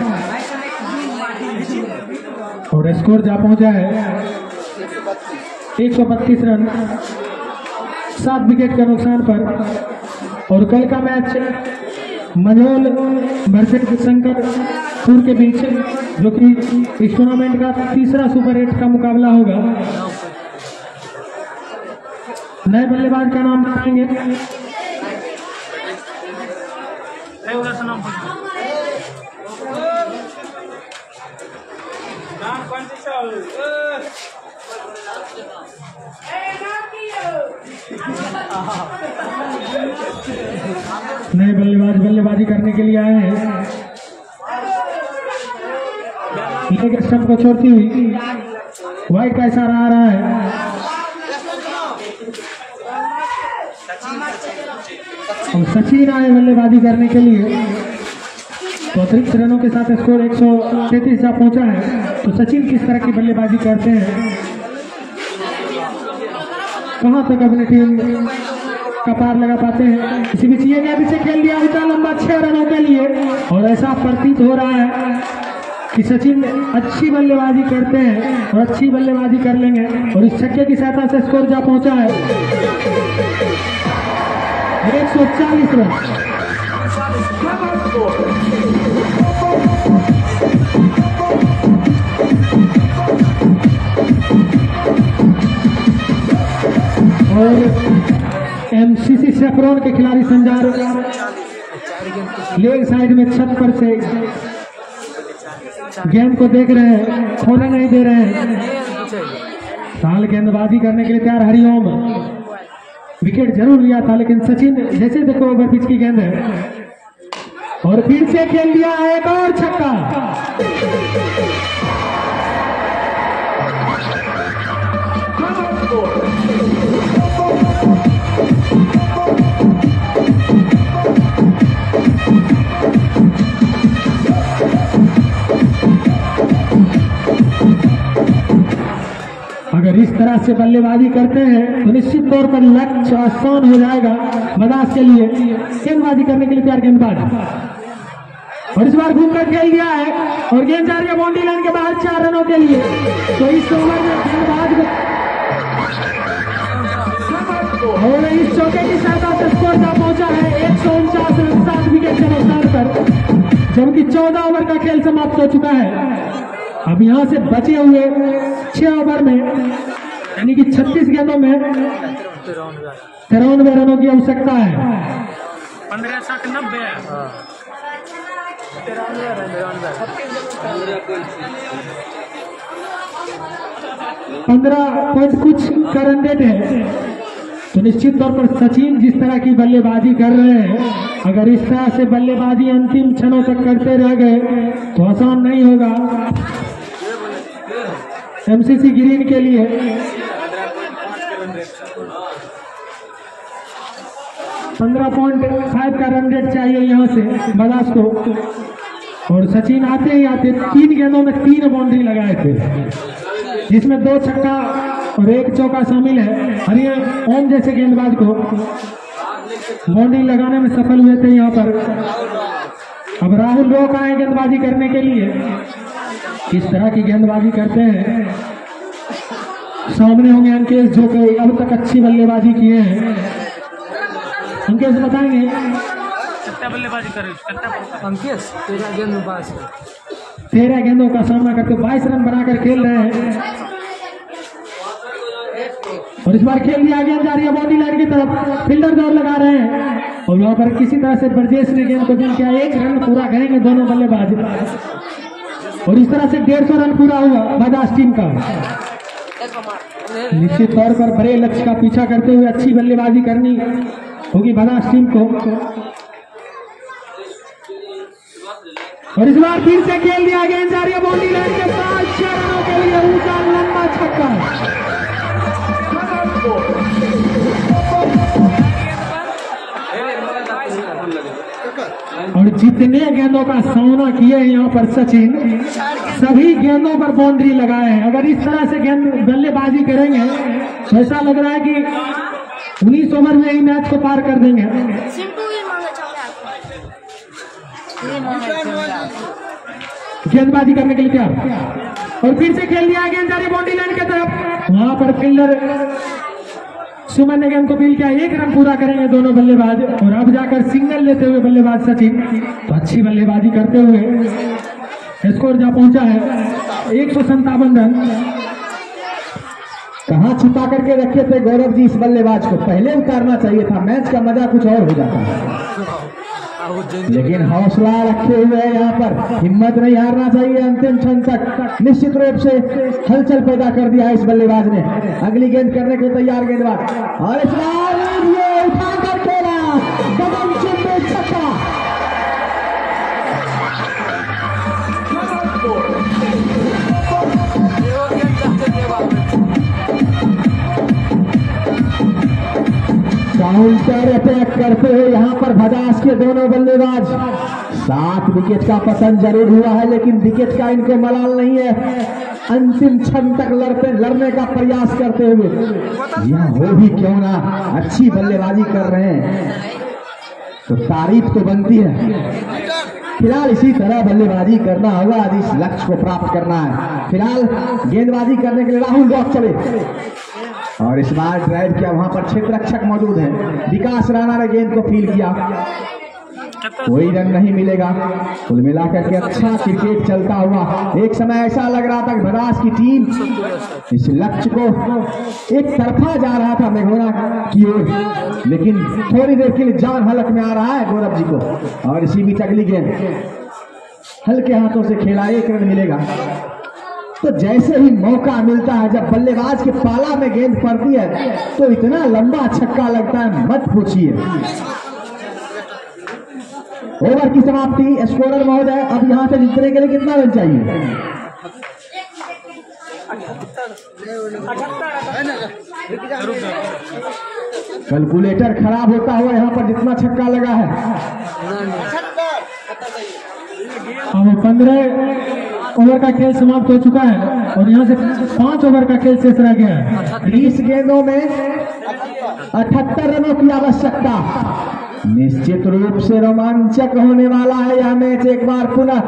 और स्कोर जा पहुंचा है 132 रन 7 विकेट के नुकसान पर। और कल का मैच मंझोल वर्सेस शंकरपुर के बीच, जो कि इस टूर्नामेंट का तीसरा सुपर 8 का मुकाबला होगा। नए बल्लेबाज का नाम बताएंगे। नए बल्लेबाज बल्लेबाजी करने के लिए आए हैं। लेग स्टंप को छोड़ती हुई वाइड का इशारा आ रहा है और सचिन आए बल्लेबाजी करने के लिए, तो अतिरिक्त रनों के साथ स्कोर 133 जा पहुंचा है। तो सचिन किस तरह की बल्लेबाजी करते हैं, कहां तक अपनी टीम का पार लगा पाते हैं। इसी बीच ये गया पीछे खेल दिया ऊंचा लंबा 6 रनों के लिए, और ऐसा प्रतीत हो रहा है कि सचिन अच्छी बल्लेबाजी करते हैं और अच्छी बल्लेबाजी कर लेंगे। और इस छक्के की सहायता से स्कोर जा पहुंचा है 140 रन। और एमसीसी सेफ्रॉन के खिलाड़ी संजार लेग साइड में छत पर से गेंद को देख रहे हैं, खोने नहीं दे रहे हैं। साल गेंदबाजी करने के लिए तैयार हरिओम, विकेट जरूर लिया था लेकिन सचिन जैसे देखो ओवर पिच की गेंद है और फिर से खेल दिया एक और छक्का। अगर इस तरह से बल्लेबाजी करते हैं तो निश्चित तौर पर लक्ष्य आसान हो जाएगा मदास के लिए। गेंदबाजी करने के लिए तैयार गेंदबाज, और इस बार घूमकर खेल दिया है और गेंद जा रही है बाउंड्री लाइन के बाहर 4 रनों के लिए। तो इस ओवर में गेंदबाज और इस चौके की सहायता से स्कोर जा पहुंचा है 149 रन 7 विकेट के नुकसान पर, जबकि 14 ओवर का खेल समाप्त हो चुका है। अब यहां से बचे हुए 6 ओवर में यानी कि 36 गेंदों में 93 रनों की आवश्यकता है। 15 पॉइंट कुछ का रन रेट है। तो निश्चित तौर पर सचिन जिस तरह की बल्लेबाजी कर रहे हैं, अगर इस तरह से बल्लेबाजी अंतिम क्षणों तक करते रह गए तो आसान नहीं होगा एमसीसी ग्रीन के लिए। 15.5 का रन रेट चाहिए यहाँ से मदास को। और सचिन आते ही आते 3 गेंदों में 3 बाउंड्री लगाए थे, जिसमें 2 छक्का और 1 चौका शामिल है। हरियाणा ओम जैसे गेंदबाज को बाउंड्री लगाने में सफल हुए थे यहाँ पर। अब राहुल रोक आए गेंदबाजी करने के लिए। किस तरह की गेंदबाजी करते हैं, सामने होंगे अंकेश जो कि अब तक अच्छी बल्लेबाजी किए हैं। अंकेश बताएंगे। बल्लेबाजी करे अंकेश 13 गेंदबाज 13 गेंदों का सामना करते 22 रन बनाकर खेल रहे हैं। और इस बार खेल दिया, गेंद जा रही है बाउंड्री लाइन की तरफ, फील्डर दौड़ लगा रहे हैं और वहां पर किसी तरह से ब्रजेश ने गेंद को दिल किया। 1 रन पूरा करेंगे दोनों बल्लेबाज और इस तरह से 150 रन पूरा हुआ मदास टीम का। निश्चित तौर पर बड़े लक्ष्य का पीछा करते हुए अच्छी बल्लेबाजी करनी होगी मदास टीम को। और इस बार फिर से खेल दिया, गेंद जा रही है बाउंड्री लाइन के पास 6 रनों के लिए ऊंचा लंबा छक्का। और जितने गेंदों का सामना किए यहाँ पर सचिन, सभी गेंदों पर बाउंड्री लगाए हैं। अगर इस तरह से गेंद बल्लेबाजी करेंगे तो ऐसा लग रहा है कि 19 ओवर में ही मैच को पार कर देंगे। गेंदबाजी करने के लिए तैयार और फिर से खेल दिया गेंद जा रही बाउंड्री लाइन की तरफ। वहां पर फील्डर सुमन ने गेंद को फील किया। 1 रन पूरा करेंगे दोनों बल्लेबाज और अब जाकर सिग्नल लेते हुए बल्लेबाज सचिन। तो अच्छी बल्लेबाजी करते हुए स्कोर जा पहुंचा है 157 रन। कहाँ छिपा करके रखे थे गौरव जी इस बल्लेबाज को, पहले उतारना चाहिए था, मैच का मजा कुछ और हो जाता। लेकिन हौसला रखे हुए यहाँ पर, हिम्मत नहीं हारना चाहिए अंतिम क्षण तक। निश्चित रूप से हलचल पैदा कर दिया है इस बल्लेबाज ने। अगली गेंद करने के तैयार गेंदबाज और इस बार ये उठा कर खेला गगनचुंबी छक्का। काउंटर अटैक करते हुए यहाँ पर भदास के दोनों बल्लेबाज। 7 विकेट का पतन जरूर हुआ है लेकिन विकेट का इनको मलाल नहीं है। अंतिम क्षण तक लड़ने का प्रयास करते हुए, यह हो भी क्यों ना, अच्छी बल्लेबाजी कर रहे हैं तो तारीफ तो बनती है। फिलहाल इसी तरह बल्लेबाजी करना होगा यदि इस लक्ष्य को प्राप्त करना है। फिलहाल गेंदबाजी करने के लिए राहुल रॉक चले और इस बार ड्राइव किया। वहां पर क्षेत्र रक्षक मौजूद है, विकास राणा ने गेंद को फील किया। कोई रन नहीं मिलेगा। कुल मिलाकर के अच्छा क्रिकेट चलता हुआ, एक समय ऐसा लग रहा था कि भदास की टीम इस लक्ष्य को एक तरफा जा रहा था मेघोना की ओर, लेकिन थोड़ी देर के लिए जान हलक में आ रहा है गौरव जी को। और इसी बीच अगली गेंद हल्के हाथों से खेला, 1 रन मिलेगा। तो जैसे ही मौका मिलता है, जब बल्लेबाज के पाला में गेंद पड़ती है तो इतना लंबा छक्का लगता है, मत पूछिए। ओवर की समाप्ति। स्कोरर महोदय, अब यहां से जीतने के लिए कितना रन चाहिए? 78। कैलकुलेटर खराब होता हुआ यहाँ पर जितना छक्का लगा है। अब 15 ओवर का खेल समाप्त हो चुका है और यहाँ से 5 ओवर का खेल शेष रह गया है। 20 गेंदों में 78 रनों की आवश्यकता। निश्चित रूप से रोमांचक होने वाला है यह मैच। एक बार पुनः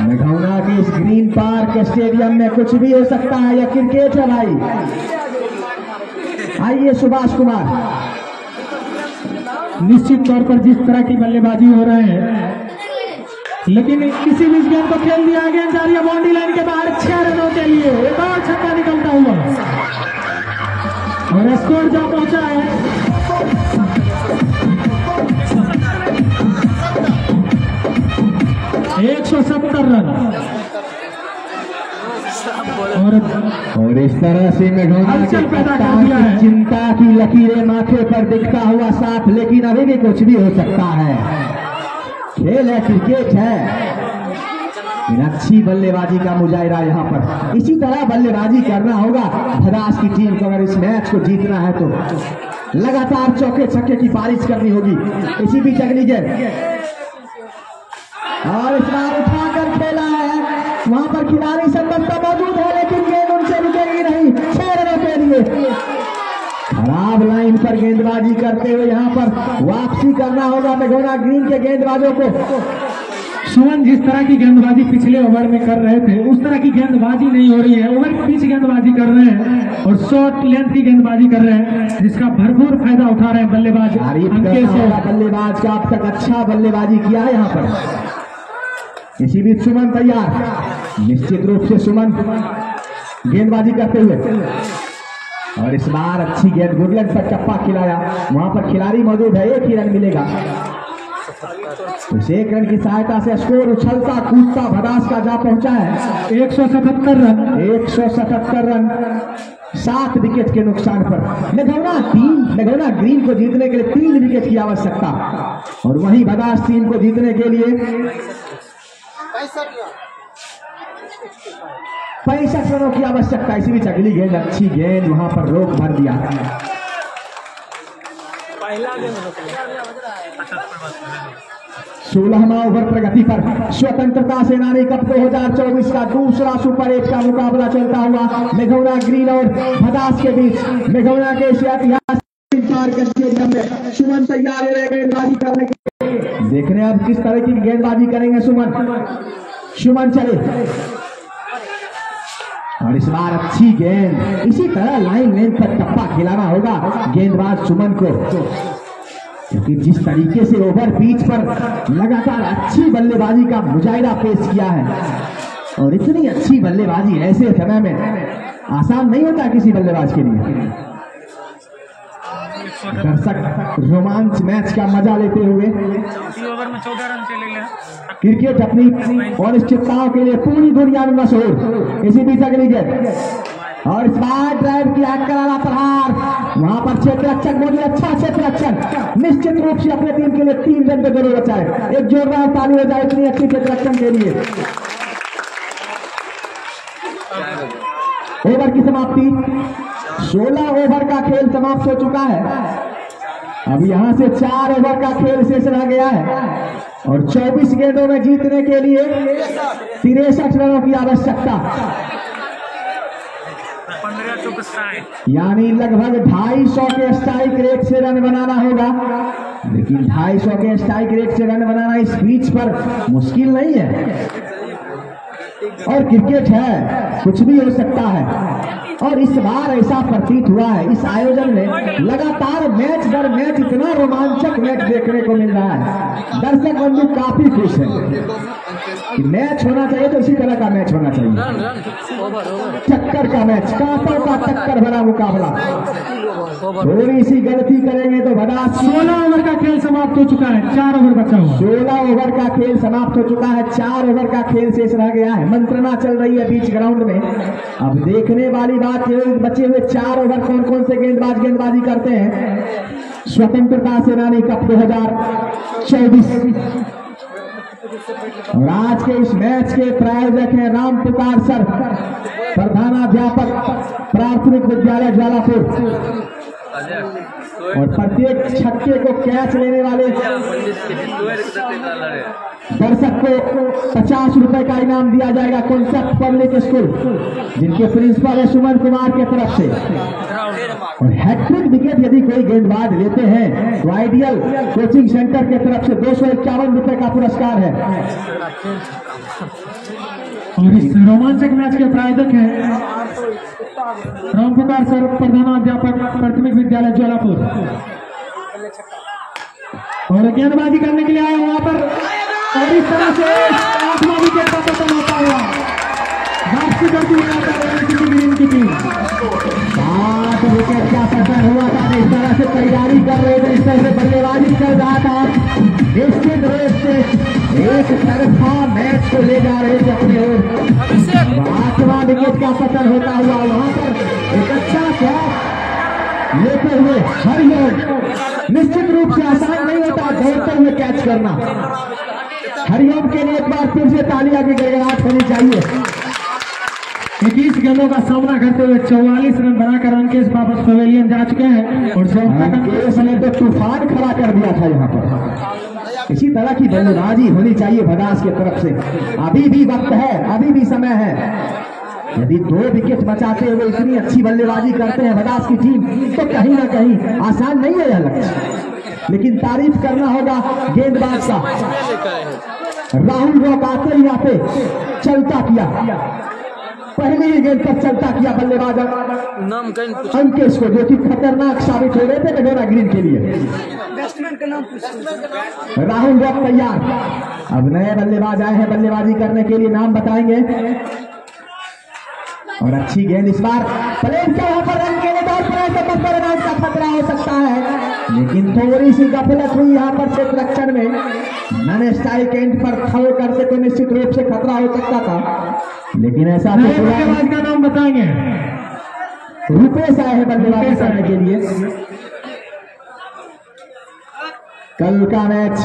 मेघौना के इस ग्रीन पार्क स्टेडियम में कुछ भी हो सकता है, यह क्रिकेट है भाई। आइए सुभाष कुमार। निश्चित तौर पर जिस तरह की बल्लेबाजी हो रहे हैं, लेकिन किसी भी गेंद को खेल दिया। गेंद जा रही है बाउंड्री लाइन के बाहर 6 रनों के लिए। एक और छक्का निकलता हुआ और स्कोर जा पहुंचा है 170 रन। और इस तरह से मेघौना के कप्तान की चिंता की लकीरें माथे पर दिखता हुआ साफ, लेकिन अभी भी कुछ भी हो सकता है। खेल है, क्रिकेट है। अच्छी बल्लेबाजी का मुजाहिरा यहाँ पर। इसी तरह बल्लेबाजी करना होगा भदास की टीम को। अगर इस मैच को जीतना है तो लगातार चौके छक्के की बारिश करनी होगी। इसी बीच अगली गेंद और इस बार उठाकर खेला है। वहां पर खिलाड़ी संभवतः मौजूद है लेकिन गेंद उनसे रुकेगी नहीं। 6 रनों के लिए खराब लाइन पर गेंदबाजी करते हुए यहाँ पर वापसी करना होगा मेघौना ग्रीन के गेंदबाजों को। सुमन जिस तरह की गेंदबाजी पिछले ओवर में कर रहे थे उस तरह की गेंदबाजी नहीं हो रही है। ओवर पिच गेंदबाजी कर रहे हैं और शॉर्ट लेंथ की गेंदबाजी कर रहे हैं, जिसका भरपूर फायदा उठा रहे हैं बल्लेबाज। बल्लेबाज का अब तक अच्छा बल्लेबाजी किया है यहाँ पर। इसी बीच सुमन तैयार। निश्चित रूप से सुमन गेंदबाजी करते हुए और इस बार अच्छी गेंद गुडलैंड पर टप्पा खिलाया। वहां पर खिलाड़ी मौजूद है, 1 ही रन मिलेगा। इस 1 रन की सहायता से स्कोर उछलता कूदता भदास का जा पहुंचा है 177 रन। 177 रन 7 विकेट के नुकसान पर। मेघौना ग्रीन को जीतने के लिए 3 विकेट की आवश्यकता और वहीं भदास टीम को जीतने के लिए 65 रनों की आवश्यकता। इसी बीच अगली गेंद अच्छी गेंद, वहां पर रोक भर दिया। 16वां ओवर प्रगति पर स्वतंत्रता सेनानी कप 2024 का दूसरा सुपर 8 का मुकाबला चलता हुआ मेघौना ग्रीन और भदास के बीच। मेघौना के ऐतिहासिक स्टेडियम में सुमन तैयार हो रहे गेंदबाजी करने के लिए। देखने अब किस तरह की गेंदबाजी करेंगे सुमन चले और इस बार अच्छी गेंद। इसी तरह लाइन लेंथ पर टप्पा खिलाना होगा गेंदबाज सुमन को, क्योंकि जिस तरीके से ओवर पिच पर लगातार अच्छी बल्लेबाजी का मुजाहिरा पेश किया है, और इतनी अच्छी बल्लेबाजी ऐसे समय में आसान नहीं होता किसी बल्लेबाज के लिए। दर्शक रोमांच मैच का मजा लेते हुए ओवर में 14 रन चले गए। क्रिकेट अपनी अनिश्चितताओं के लिए पूरी दुनिया में मशहूर। इसी बीच अगली गेंद और इस बार ड्राइव किया करारा प्रहार। वहां पर क्षेत्ररक्षक मोदी अच्छा क्षेत्ररक्षक निश्चित रूप से अपने टीम के लिए 3 रन पे जरूर बचाए। एक जोरदार ताली हो जाए इतनी अच्छी क्षेत्ररक्षण के लिए। ओवर की समाप्ति 16 ओवर का खेल समाप्त हो चुका है। अब यहां से 4 ओवर का खेल शेष रह गया है और 24 गेंदों में जीतने के लिए 63 रनों की आवश्यकता, यानी लगभग 250 के स्ट्राइक रेट से रन बनाना होगा। लेकिन 250 के स्ट्राइक रेट से रन बनाना इस पिच पर मुश्किल नहीं है, और क्रिकेट है, कुछ भी हो सकता है। और इस बार ऐसा प्रतीत हुआ है इस आयोजन में लगातार मैच दर मैच इतना रोमांचक मैच देखने को मिल रहा है। दर्शक बंधु काफी खुश है कि मैच होना चाहिए तो इसी तरह का मैच होना चाहिए। टक्कर का मैच, कांटों का टक्कर भरा मुकाबला। थोड़ी सी गलती करेंगे तो भदास। 16 ओवर का खेल समाप्त हो चुका है, 4 ओवर बचा हुआ। 16 ओवर का खेल समाप्त हो चुका है, 4 ओवर का खेल शेष रह गया है। मंत्रणा चल रही है बीच ग्राउंड में। अब देखने वाली बात बचे हुए 4 ओवर कौन कौन से गेंदबाजी करते हैं। स्वतंत्रता सेनानी कप 2024 और आज के इस मैच के प्रायोजक हैं राम पुकार सर, प्रधानाध्यापक प्राथमिक विद्यालय ज्वालापुर, और प्रत्येक छक्के को कैच लेने वाले दर्शक को 50 रुपए का इनाम दिया जाएगा। कॉन्सेप्ट पब्लिक स्कूल जिनके प्रिंसिपल है सुमन कुमार के तरफ से। और हैट्रिक विकेट यदि कोई गेंदबाज लेते हैं तो आइडियल कोचिंग सेंटर के तरफ से 251 रुपए का पुरस्कार है। और इस रोमांचक मैच के प्रायोजक हैं राम पुकार सर, प्रधानाध्यापक प्राथमिक विद्यालय ज्वालापुर। और गेंदबाजी करने के लिए आए वहां पर, और इस तरह से 8वां विकेट का पतन होता हुआ वापसी करती हुई ग्रीन की टीम। 7 विकेट का पतन हुआ था। इस तरह से तैयारी कर रहे थे, इस तरह से बल्लेबाजी कर रहा था। निश्चित रूप से एक तरफा मैच को ले जा रहे थे अपनी ओर। 8वां विकेट का पतन होता हुआ वहां पर एक अच्छा कैच लेते हुए हरिओम। निश्चित रूप से आसान नहीं होता दौड़ते हुए कैच करना। हरिओम के लिए एक बार फिर से तालियां की गड़गड़ाहट होनी चाहिए। 21 गेंदों का सामना करते हुए 44 रन बनाकर अंकेश वापस पवेलियन जा चुके हैं। और अंकेश ने तो तूफान खड़ा कर दिया था यहाँ पर। इसी तरह की बल्लेबाजी होनी चाहिए भदास की तरफ से। अभी भी वक्त है, अभी भी समय है। यदि 2 विकेट बचाते हुए इतनी अच्छी बल्लेबाजी करते हैं भदास की टीम, तो कहीं ना कहीं आसान नहीं है यह लक्ष्य। लेकिन तारीफ करना होगा गेंदबाज का। राहुल रॉक आते ही आते चलता किया, पहली ही गेंद पर चलता किया बल्लेबाज अंकेश को, जो कि खतरनाक साबित हो रहे थे मेघौना ग्रीन के लिए। राहुल रॉक तैयार। अब नए बल्लेबाज आए हैं बल्लेबाजी करने के लिए, नाम बताएंगे। और अच्छी गेंद इस बार प्लेन के वहां पर रन के लिए बहुत बड़ा रन का खतरा हो सकता है, लेकिन थोड़ी सी गफलत हुई यहाँ पर क्षेत्ररक्षण में। नन स्ट्राइक एंड पर थ्रो करते तो निश्चित रूप से खतरा हो सकता था, लेकिन ऐसा बल्लेबाज का नाम बताएंगे। रुपेश आए हैं बल्लेबाजी करने के लिए। कल का मैच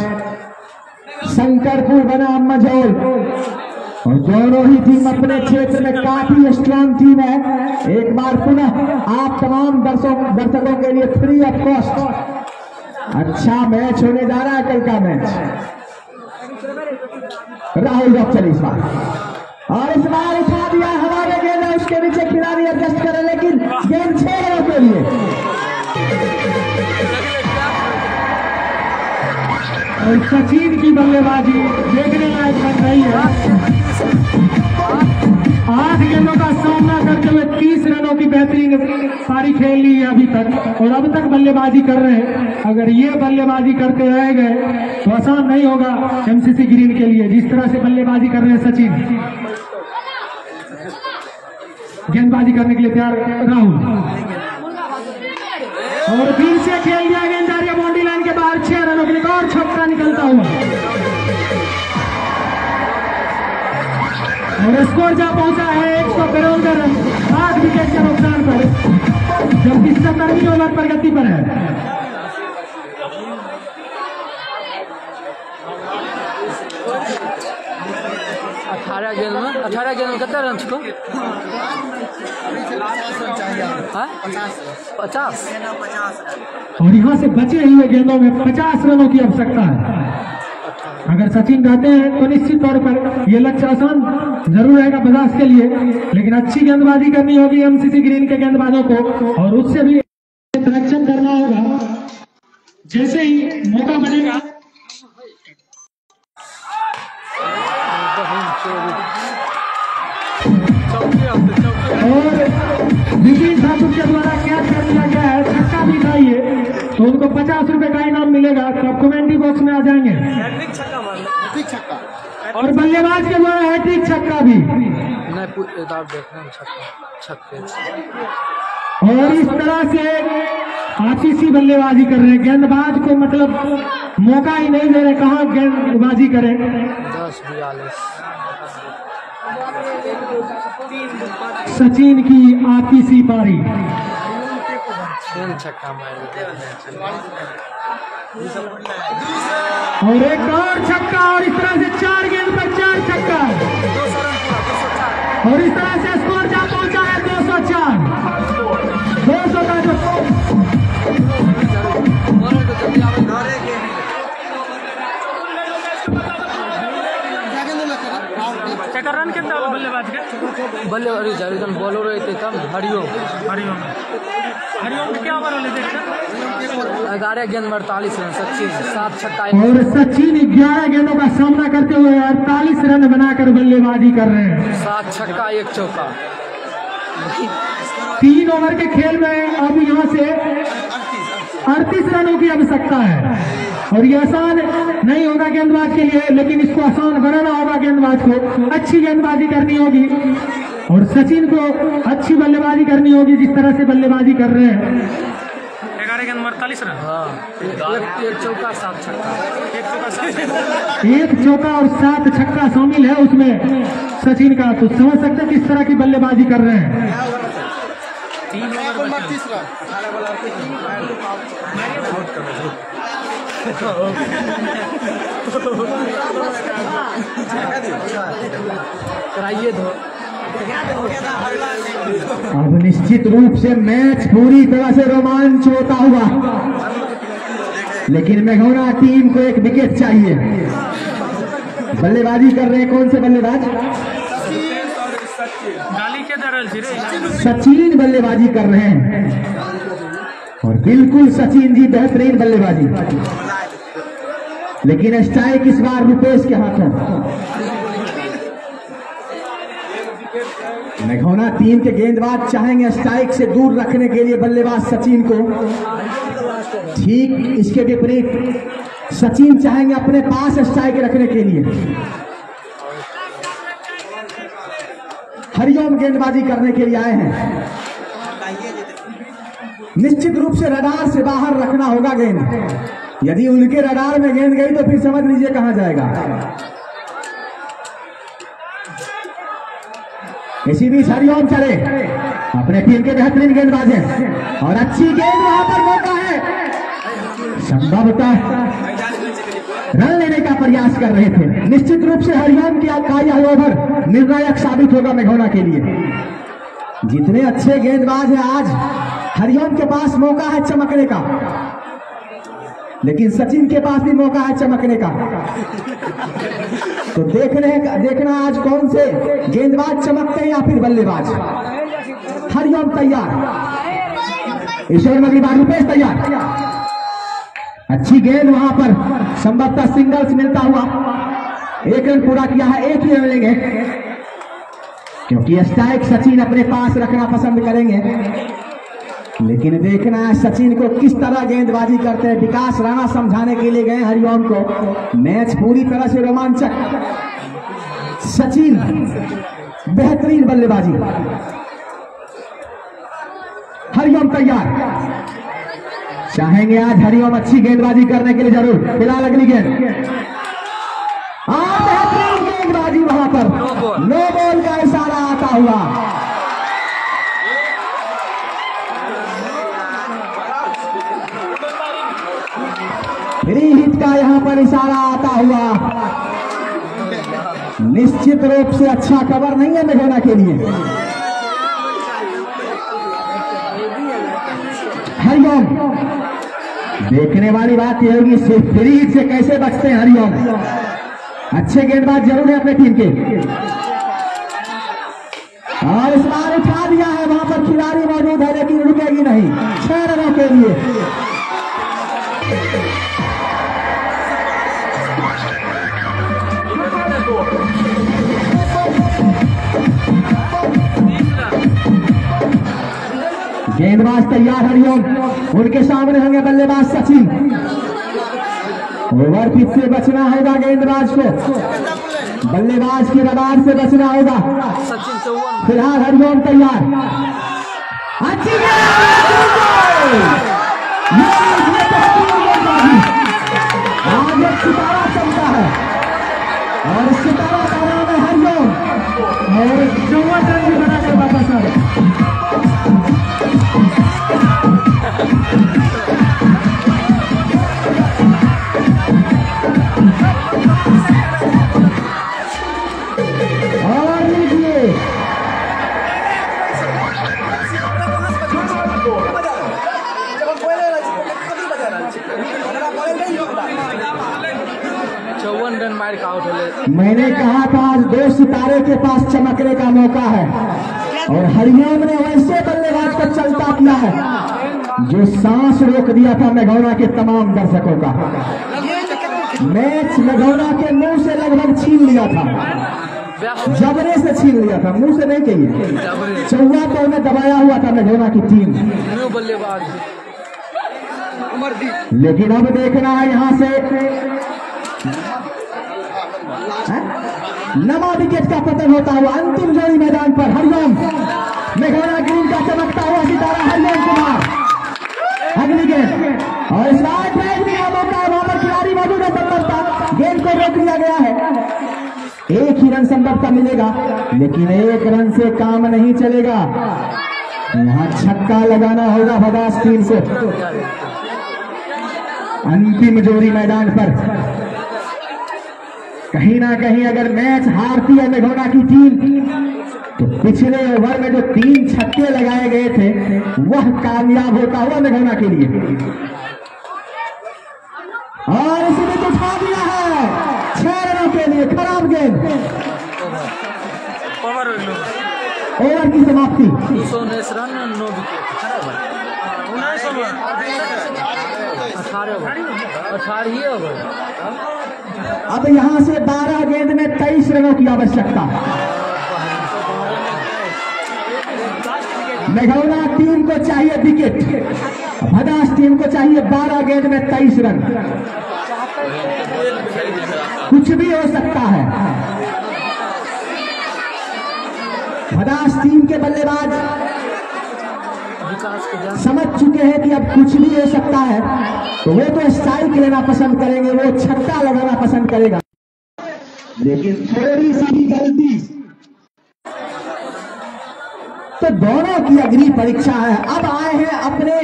शंकरपुर बनाम मझौल, और दोनों ही टीम अपने क्षेत्र में काफी स्ट्रांग टीम है। एक बार पुनः आप तमाम दर्शकों के लिए फ्री ऑफ कॉस्ट अच्छा मैच होने जा रहा है कल का मैच। राहुल ड्रॉप चले इस बार, और इस बार उठा दिया हमारे गेंद, उसके नीचे खिलाड़ी एडजस्ट करे, लेकिन गेंद 6 रनों के लिए। और सचिन की बल्लेबाजी देखने लायक बन रही है। 8 गेंदों का सामना करते हुए 30 रनों की बेहतरीन पारी खेल ली है अभी तक, और अब तक बल्लेबाजी कर रहे हैं। अगर ये बल्लेबाजी करते रह गए तो आसान नहीं होगा एमसीसी ग्रीन के लिए, जिस तरह से बल्लेबाजी कर रहे हैं सचिन। गेंदबाजी करने के लिए तैयार राहुल, और फिर से खेल दिया गेंद जा रही है बाउंड्री लाइन के बाहर। 6 रनों के लिए और छक्का निकलता हुआ, और स्कोर जा पहुंचा है 192 रन 8 विकेट के नुकसान पर, जबकि 70वीं ओवर प्रगति पर है। 18 गेंद में कितना रन छको? 50। और यहाँ से बचे हुए गेंदों में 50 रनों की आवश्यकता है। अगर सचिन रहते हैं तो निश्चित तौर पर यह लक्ष्य आसान जरूर रहेगा बजाज के लिए, लेकिन अच्छी गेंदबाजी करनी होगी एमसीसी ग्रीन के गेंदबाजों को, और उससे भी संरक्षण करना होगा जैसे ही मौका बनेगा। और विपिन ठाकुर के द्वारा कैच कर लिया गया है, छक्का भी खाइए तो उनको 50 रुपए का इनाम मिलेगा। तो आप कमेंट्री बॉक्स में आ जाएंगे। और बल्लेबाज के द्वारा हैट्रिक छक्का भी, और इस तरह से आशीषी बल्लेबाजी कर रहे हैं। गेंदबाज को मतलब मौका ही नहीं दे रहे, कहाँ गेंदबाजी करें। 10-42 सचिन की आशीषी पारी, छक्का मार, और एक और छक्का, और इस तरह से 4 गेंद पर 4 छक्का, और इस तरह से स्कोर जा पहुंचा है 204। 200 का जो रन के बल्लेबाज के बॉलर हरिओम क्या बोले 11 गेंद 48 रन, सचिन 7 छक्का। और सचिन 11 गेंदों का सामना करते हुए 48 रन बनाकर बल्लेबाजी कर रहे हैं। 7 छक्का 1 चौका। 3 ओवर के खेल में अब यहाँ से 38 रनों की आवश्यकता है, और ये आसान नहीं होगा गेंदबाज के लिए, लेकिन इसको आसान बनाना होगा गेंदबाज को। अच्छी गेंदबाजी करनी होगी, और सचिन को अच्छी बल्लेबाजी करनी होगी जिस तरह से बल्लेबाजी कर रहे हैं। 11 गेंद 48 रन, एक चौका 7 छक्का, 1 चौका और 7 छक्का शामिल है उसमें सचिन का। तो समझ सकते हैं किस तरह की बल्लेबाजी कर रहे हैं। 3 ओवर 32 रन। कराइए दो। अब निश्चित रूप से मैच पूरी तरह से रोमांच होता हुआ, लेकिन मेघौना टीम को एक विकेट चाहिए। बल्लेबाजी कर रहे हैं कौन से बल्लेबाज? सचिन बल्लेबाजी कर रहे हैं, और बिल्कुल सचिन जी बेहतरीन बल्लेबाजी, लेकिन स्ट्राइक इस बार रुपेश के हाथों। मेघौना टीम के गेंदबाज चाहेंगे स्ट्राइक से दूर रखने के लिए बल्लेबाज सचिन को, ठीक इसके विपरीत सचिन चाहेंगे अपने पास स्ट्राइक रखने के लिए। हरिओम गेंदबाजी करने के लिए आए हैं। निश्चित रूप से रडार से बाहर रखना होगा गेंद। यदि उनके रडार में गेंद गई तो फिर समझ लीजिए कहां जाएगा। इसी बीच हरिओम चले, अपने टीम के बेहतरीन गेंदबाज हैं, और अच्छी गेंद वहां पर मौका है, संभवतः रन लेने का प्रयास कर रहे थे। निश्चित रूप से हरिओम की यह ओवर निर्णायक साबित होगा मेघौना के लिए। जितने अच्छे गेंदबाज हैं आज, हरिओम के पास मौका है चमकने का। लेकिन सचिन के पास भी मौका है चमकने का। तो देखना आज कौन से गेंदबाज चमकते हैं या फिर बल्लेबाज। हरिओम तैयार, ईश्वर मगरीबाग रुपेश तैयार। अच्छी गेंद वहां पर संभवतः सिंगल्स मिलता हुआ। 1 रन पूरा किया है, 1 ही रन लेंगे क्योंकि स्ट्राइक सचिन अपने पास रखना पसंद करेंगे। लेकिन देखना है सचिन को किस तरह गेंदबाजी करते हैं। विकास राणा समझाने के लिए गए हरिओम को। मैच पूरी तरह से रोमांचक। सचिन बेहतरीन बल्लेबाजी। हरिओम तैयार, चाहेंगे आज हरिओम अच्छी गेंदबाजी करने के लिए जरूर। फिलहाल अगली गेंद, बेहतरीन गेंदबाजी वहां पर। नो बॉल का इशारा आता हुआ। फ्री हिट का यहां पर इशारा आता हुआ। निश्चित रूप से अच्छा खबर नहीं है मेघना के लिए। हरिओम, देखने वाली बात यह होगी फ्री हिट से कैसे बचते हैं हरिओम। अच्छे गेंदबाज जरूर है अपने टीम के। और इस बार उठा दिया है, वहां पर खिलाड़ी मौजूद है लेकिन रुकेगी नहीं। 6 रनों के लिए गेंदबाज तैयार हरिओम। उनके सामने होंगे बल्लेबाज सचिन। ओवर पिच से बचना होगा गेंदबाज को, बल्लेबाज के रडार से बचना होगा। फिलहाल हरिओम तैयार। अच्छी आज एक सितारा चलता है और सितारा का नाम है हरिओम। और 54 रन भी बना कर वापस आ गए। और लीजिए मैंने कहा था आज 2 सितारे के पास चमकने का मौका है और हरिओम ने वैसे बल्लेबाज को चलता किया है जो सांस रोक दिया था मेघौना के तमाम दर्शकों का। मैच मेघौना के मुंह से लगभग छीन लिया था, जबरे से छीन लिया था, मुंह से नहीं कहिए। चौवा तो उन्हें दबाया हुआ था मेघौना की टीम। लेकिन अब देखना है यहां से नमा विकेट का पतन होता हुआ। अंतिम जोड़ी मैदान पर हरिओम, मेघौना ग्रीन का चमकता हुआ सितारा हरिओम कुमार। अगली गेंद और इस बार मैच में मौका है, वहां पर खिलाड़ी मौजूद है। संभवतः गेंद को रोक दिया गया है। 1 ही रन संभवतः मिलेगा लेकिन 1 रन से काम नहीं चलेगा। यहां छक्का लगाना होगा भदास टीम को। अंतिम जोड़ी मैदान पर कहीं ना कहीं अगर मैच हारती है मेघौना की टीम तो पिछले ओवर में जो 3 छक्के लगाए गए थे वह कामयाब होता हुआ मेघौना के लिए। और इसने तो उठा दिया है 6 रनों के लिए। खराब गेंद, ओवर की समाप्ति। 219 रन 9 विकेट। 18 ओवर। अब यहां से 12 गेंद में 23 रनों की आवश्यकता। मेघौना टीम को चाहिए विकेट, भदास टीम को चाहिए 12 गेंद में 23 रन। कुछ भी हो सकता है। भदास टीम के बल्लेबाज समझ चुके हैं कि अब कुछ भी हो सकता है, तो वो तो स्ट्राइक लेना पसंद करेंगे, वो छक्का लगाना पसंद करेगा। लेकिन थोड़ी सी भी गलती तो दोनों की अग्नि परीक्षा है। अब आए हैं अपने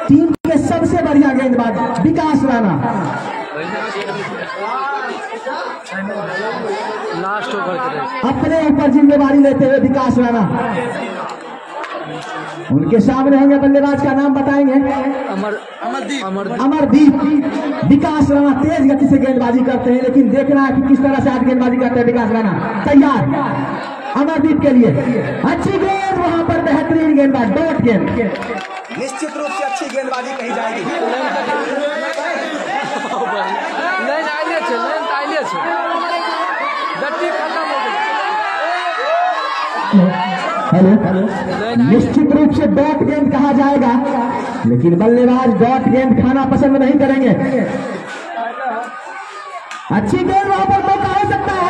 टीम के सबसे बढ़िया गेंदबाज विकास राणा। लास्ट ओवर अपने ऊपर जिम्मेवारी लेते हुए विकास राणा उनके सामने होंगे, बल्लेबाज का नाम बताएंगे। अमरदीप। विकास राणा तेज गति से गेंदबाजी करते हैं, लेकिन देखना है कि किस तरह से आज गेंदबाजी करते हैं विकास राणा। तैयार अमरदीप के लिए अच्छी गेंद, वहां पर बेहतरीन गेंदबाज, डॉट गेंद। निश्चित रूप से अच्छी गेंदबाजी कही जाएगी। हेलो, निश्चित रूप से डॉट गेंद कहा जाएगा, लेकिन बल्लेबाज डॉट गेंद खाना पसंद नहीं करेंगे। अच्छी गेंद, वहां पर मौका हो सकता है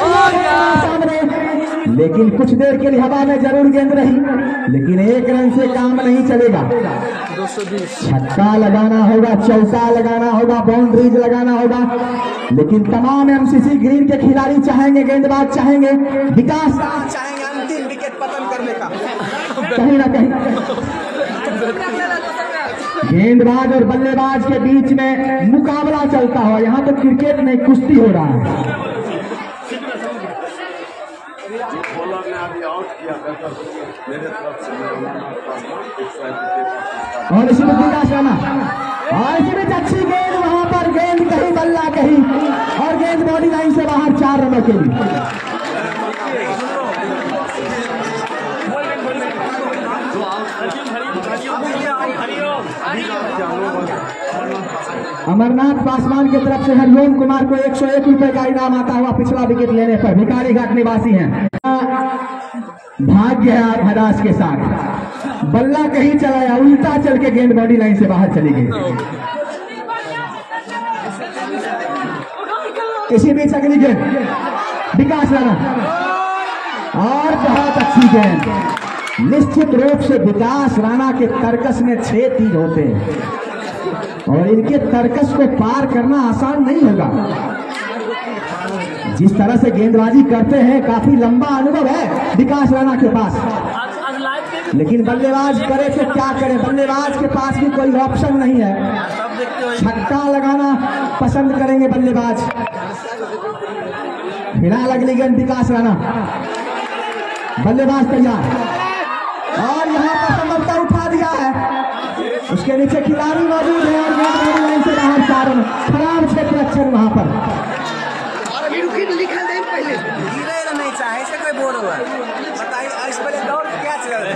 सामने, लेकिन कुछ देर के लिए हवा में जरूर गेंद रही, लेकिन एक रन से काम नहीं चलेगा। 220 छक्का लगाना होगा, चौका लगाना होगा, बाउंड्रीज लगाना होगा, लेकिन तमाम एमसीसी ग्रीन के खिलाड़ी चाहेंगे, गेंदबाज चाहेंगे, विकास चाहेंगे अंतिम विकेट पतन करने का। कहीं ना कहीं गेंदबाज और बल्लेबाज के बीच में मुकाबला चलता हो। यहाँ तो क्रिकेट में कुश्ती हो रहा है। और इसी में विकास राणा, और इसी में अच्छी गेंद, वहां पर गेंद कहीं बल्ला कहीं, और गेंद बॉडी लाइन से बाहर 4 रनों के लिए। अमरनाथ पासवान की तरफ से हरिओम कुमार को 101 रुपए का इनाम आता हुआ पिछला विकेट लेने पर। भिखारी घाट निवासी हैं, भाग्य है हदास के साथ, बल्ला कहीं चलाया, उल्टा चल के गेंद बॉडी लाइन से बाहर चली गई। इसी बीच अगली गेंद विकास राणा, और बहुत अच्छी गेंद। निश्चित रूप से विकास राणा के तर्कस में 6 तीर होते हैं, और इनके तर्कस को पार करना आसान नहीं होगा। जिस तरह से गेंदबाजी करते हैं, काफी लंबा अनुभव है विकास राणा के पास, लेकिन बल्लेबाज करे तो क्या करे, बल्लेबाज के पास भी कोई ऑप्शन नहीं है। छक्का लगाना पसंद करेंगे बल्लेबाज। फिलहाल अगली गेंद विकास राणा, बल्लेबाज तैयार, और यहाँ पर समझता उठा दिया है, उसके नीचे खिलाड़ी मौजूद है, और गेंद बॉडी लाइन से बाहर 4 रन। खराब क्षेत्र रक्षण वहां पर। गिरे नहीं चाहे ऐसे कोई बोल हुआ बताइए, इस पहले दौड़ क्या चल रहा है।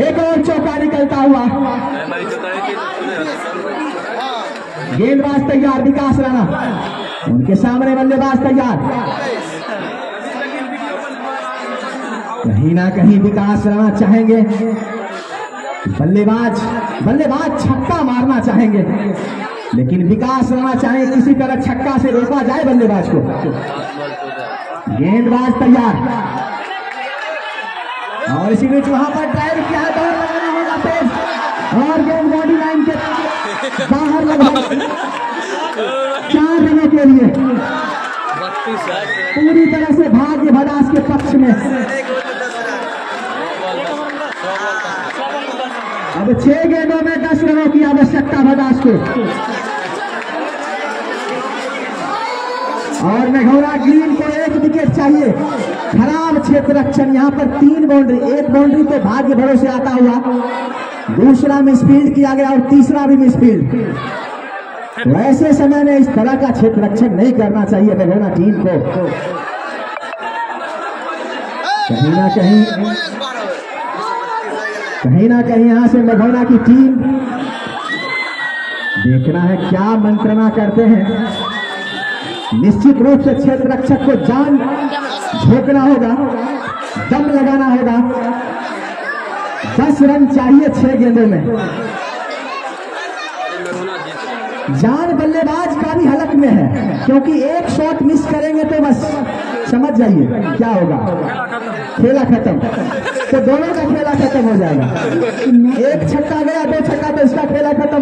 एक और चौका निकलता हुआ, गेंदबाज तैयार विकास राणा, उनके सामने बल्लेबाज तैयार। कहीं ना कहीं विकास राणा चाहेंगे, बल्लेबाज छक्का मारना चाहेंगे, लेकिन विकास राणा चाहे किसी तरह छक्का से रोका जाए बल्लेबाज को। गेंदबाज तैयार, और इसी बीच वहां पर ड्राइव किया है, दौड़ लगाना होगा तेज, और गेंद बॉडी लाइन के बाहर लगा 4 रनों के लिए। पूरी तरह से भाग्य भदास के पक्ष में। अब 6 गेंदों में 10 रनों की आवश्यकता भदास को, और मेघौरा ग्रीन को 1 विकेट चाहिए। खराब क्षेत्र रक्षण, यहाँ पर 3 बाउंड्री, 1 बाउंड्री तो भाग्य भरोसे आता हुआ, दूसरा मिसफील्ड किया गया, और तीसरा भी मिसफील्ड। वैसे समय में इस तरह का क्षेत्र रक्षण नहीं करना चाहिए मेघौरा टीम को। कहीं ना कहीं यहाँ से मेघौरा की टीम, देखना है क्या मंत्रणा करते हैं। निश्चित रूप से क्षेत्र रक्षक को जान झोंकना होगा, दम लगाना होगा। 10 रन चाहिए 6 गेंदों में। जान बल्लेबाज का भी हलक में है, क्योंकि एक शॉट मिस करेंगे तो बस समझ जाइए क्या होगा, खेला खत्म। तो दोनों का खेला खत्म हो जाएगा। एक छक्का गया, 2 छक्का, तो इसका खेला खत्म।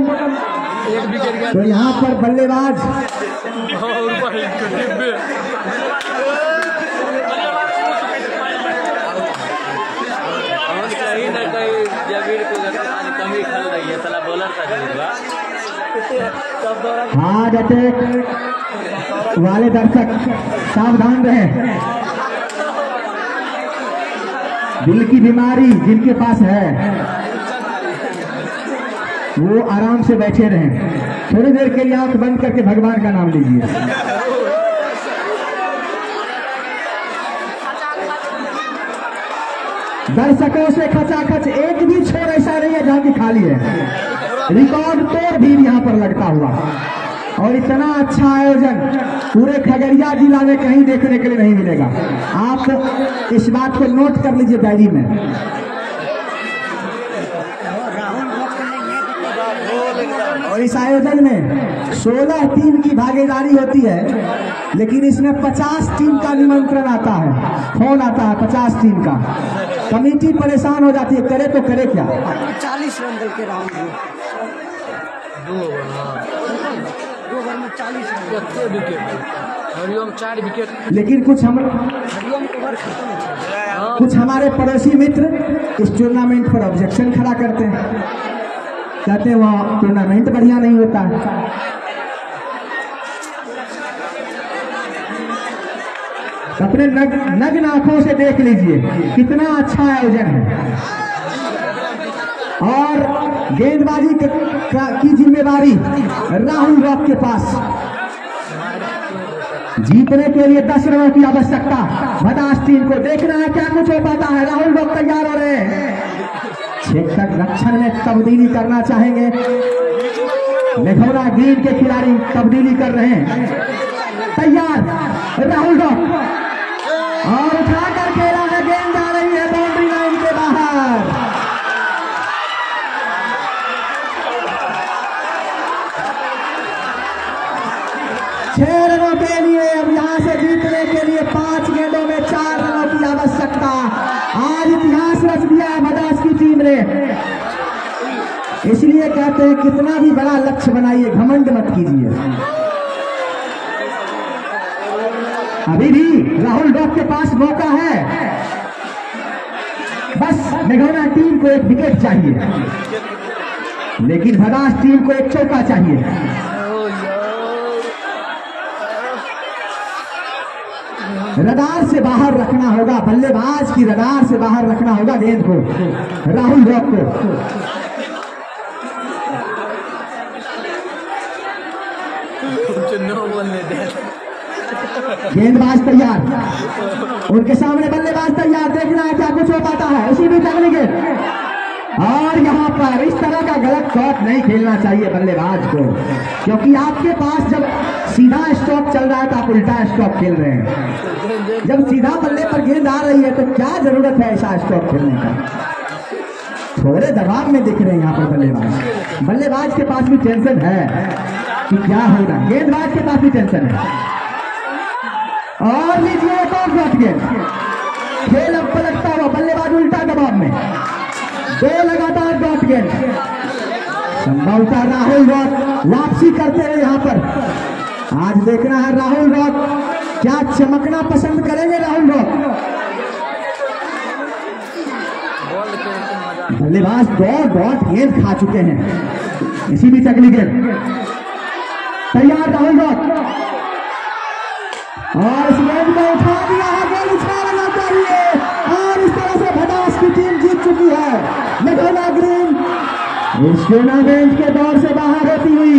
तो यहाँ पर बल्लेबाज हार्ट अटैक वाले दर्शक सावधान रहे। दिल की बीमारी जिनके पास है वो आराम से बैठे रहें, थोड़ी देर के लिए आंख बंद करके भगवान का नाम लीजिए। दर्शकों से खचाखच एक भी छोर ऐसा नहीं है जहां की खाली है। रिकॉर्ड तोड़ भीड़ यहाँ पर लगता हुआ, और इतना अच्छा आयोजन पूरे खगड़िया जिला में कहीं देखने के लिए नहीं मिलेगा। आप इस बात को नोट कर लीजिए डायरी में। और इस आयोजन में 16 टीम की भागीदारी होती है, लेकिन इसमें 50 टीम का निमंत्रण आता है, फोन आता है 50 टीम का। कमेटी परेशान हो जाती है, करे तो करे क्या। 40 रन के राउंड में 2 ओवर में 40 रन, विकेट हरिओम 4 विकेट। लेकिन कुछ हमारे पड़ोसी मित्र इस टूर्नामेंट पर ऑब्जेक्शन खड़ा करते हैं, कहते हैं वह टूर्नामेंट बढ़िया नहीं होता है। अपने नग्न आंखों से देख लीजिए कितना अच्छा आयोजन है। और गेंदबाजी की जिम्मेदारी राहुल रॉक के पास। जीतने के लिए 10 रनों की आवश्यकता भदास टीम को। देखना है क्या कुछ हो पाता है। राहुल रॉक तैयार हो रहे हैं, क्षेत्रक रक्षण में तब्दीली करना चाहेंगे। मेघौरा ग्रीन के खिलाड़ी तब्दीली कर रहे हैं। तैयार राहुल रॉक, और उठाकर खेला है, गेंद जा रही है बाउंड्री लाइन के बाहर। छह रनों के लिए अब यहां से जीतने के लिए 5 गेंदों में 4 रनों की आवश्यकता। आज इतिहास रच दिया है मद्रास की टीम ने। इसलिए कहते हैं कितना भी बड़ा लक्ष्य बनाइए, घमंड मत कीजिए। अभी भी राहुल रॉक के पास मौका है, बस मेघौरा टीम को एक विकेट चाहिए, लेकिन भदास टीम को एक चौका चाहिए। रडार से बाहर रखना होगा, बल्लेबाज की रडार से बाहर रखना होगा गेंद को, राहुल रॉक को। गेंदबाज तैयार, उनके सामने बल्लेबाज तैयार। देखना है क्या कुछ हो पाता है। उसी भी तगड़ी गेंद, और यहाँ पर इस तरह का गलत शॉट नहीं खेलना चाहिए बल्लेबाज को, क्योंकि आपके पास जब सीधा स्टॉप चल रहा है तो आप उल्टा स्टॉप खेल रहे हैं। जब सीधा बल्ले पर गेंद आ रही है तो क्या जरूरत है ऐसा स्टॉप खेलने का। थोड़े दबाव में दिख रहे हैं यहाँ पर बल्लेबाज। बल्लेबाज के पास भी टेंशन है कि क्या होगा, गेंदबाज के पास भी टेंशन है। और लीजिए एक और डॉट गेंद, खेल अब पलटता हुआ, बल्लेबाज उल्टा दबाव में, 2 लगातार डॉट गेंद। संभवतः राहुल रॉक वापसी करते हैं यहाँ पर। आज देखना है राहुल रॉक क्या चमकना पसंद करेंगे। राहुल रॉक बल्लेबाज 2 डॉट गेंद खा चुके हैं, इसी भी तगड़ी गेंद। तैयार राहुल रॉक, और इस गेंद को उठा दिया है, गेंद 6 रन चाहिए। और इस तरह से भदास की टीम जीत चुकी है। मेघौरा ग्रीन इस टूर्नामेंट के दौर से बाहर होती हुई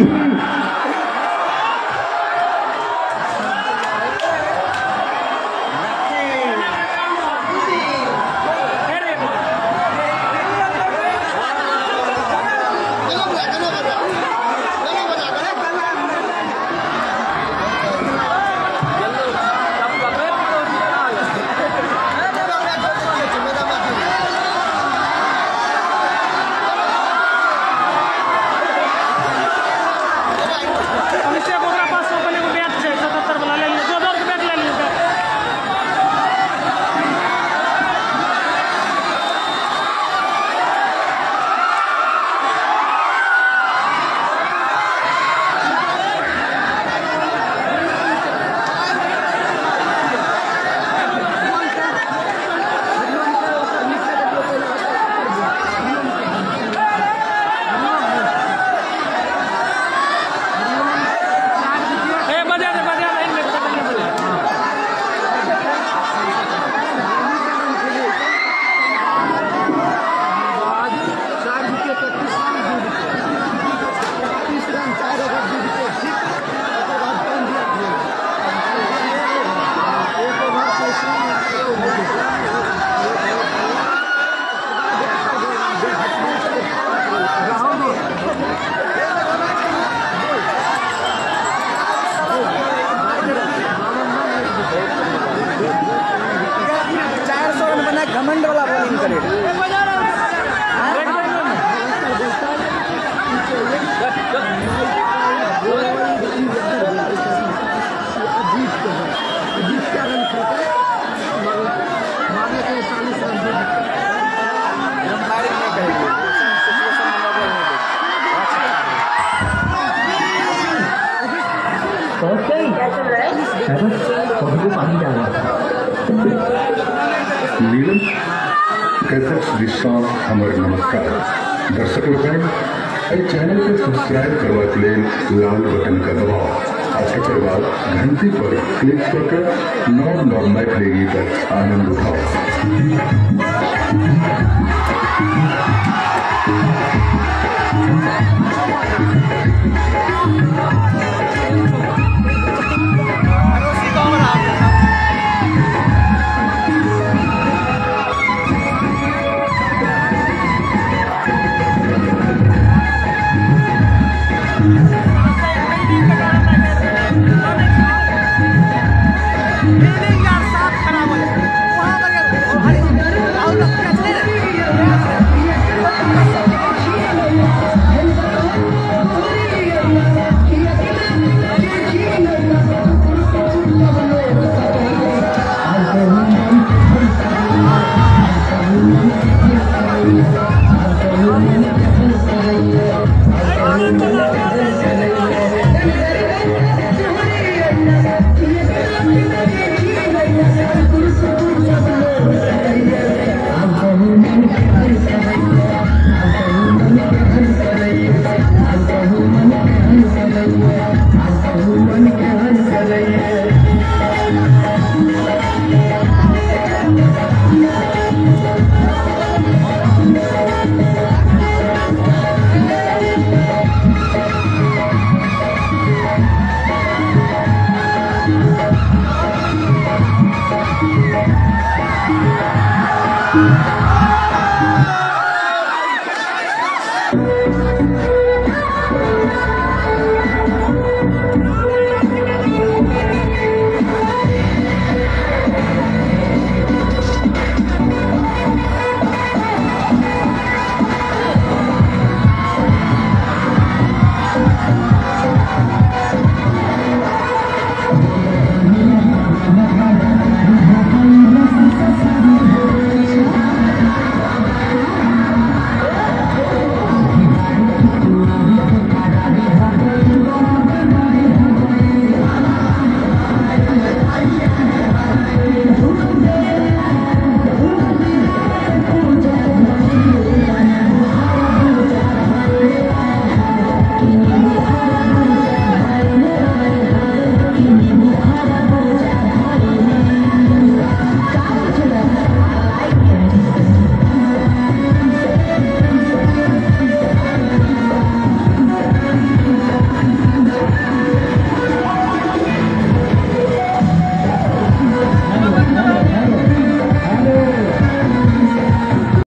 नीलम कैसेट्स विश्वास हमारे नमस्कार दर्शक चैनल को सब्सक्राइब करवा के लिए लाल बटन का दबाव और बाद घंटी पर क्लिक करके नॉन मैथिली गीत आनंद उठाओ। Thank you.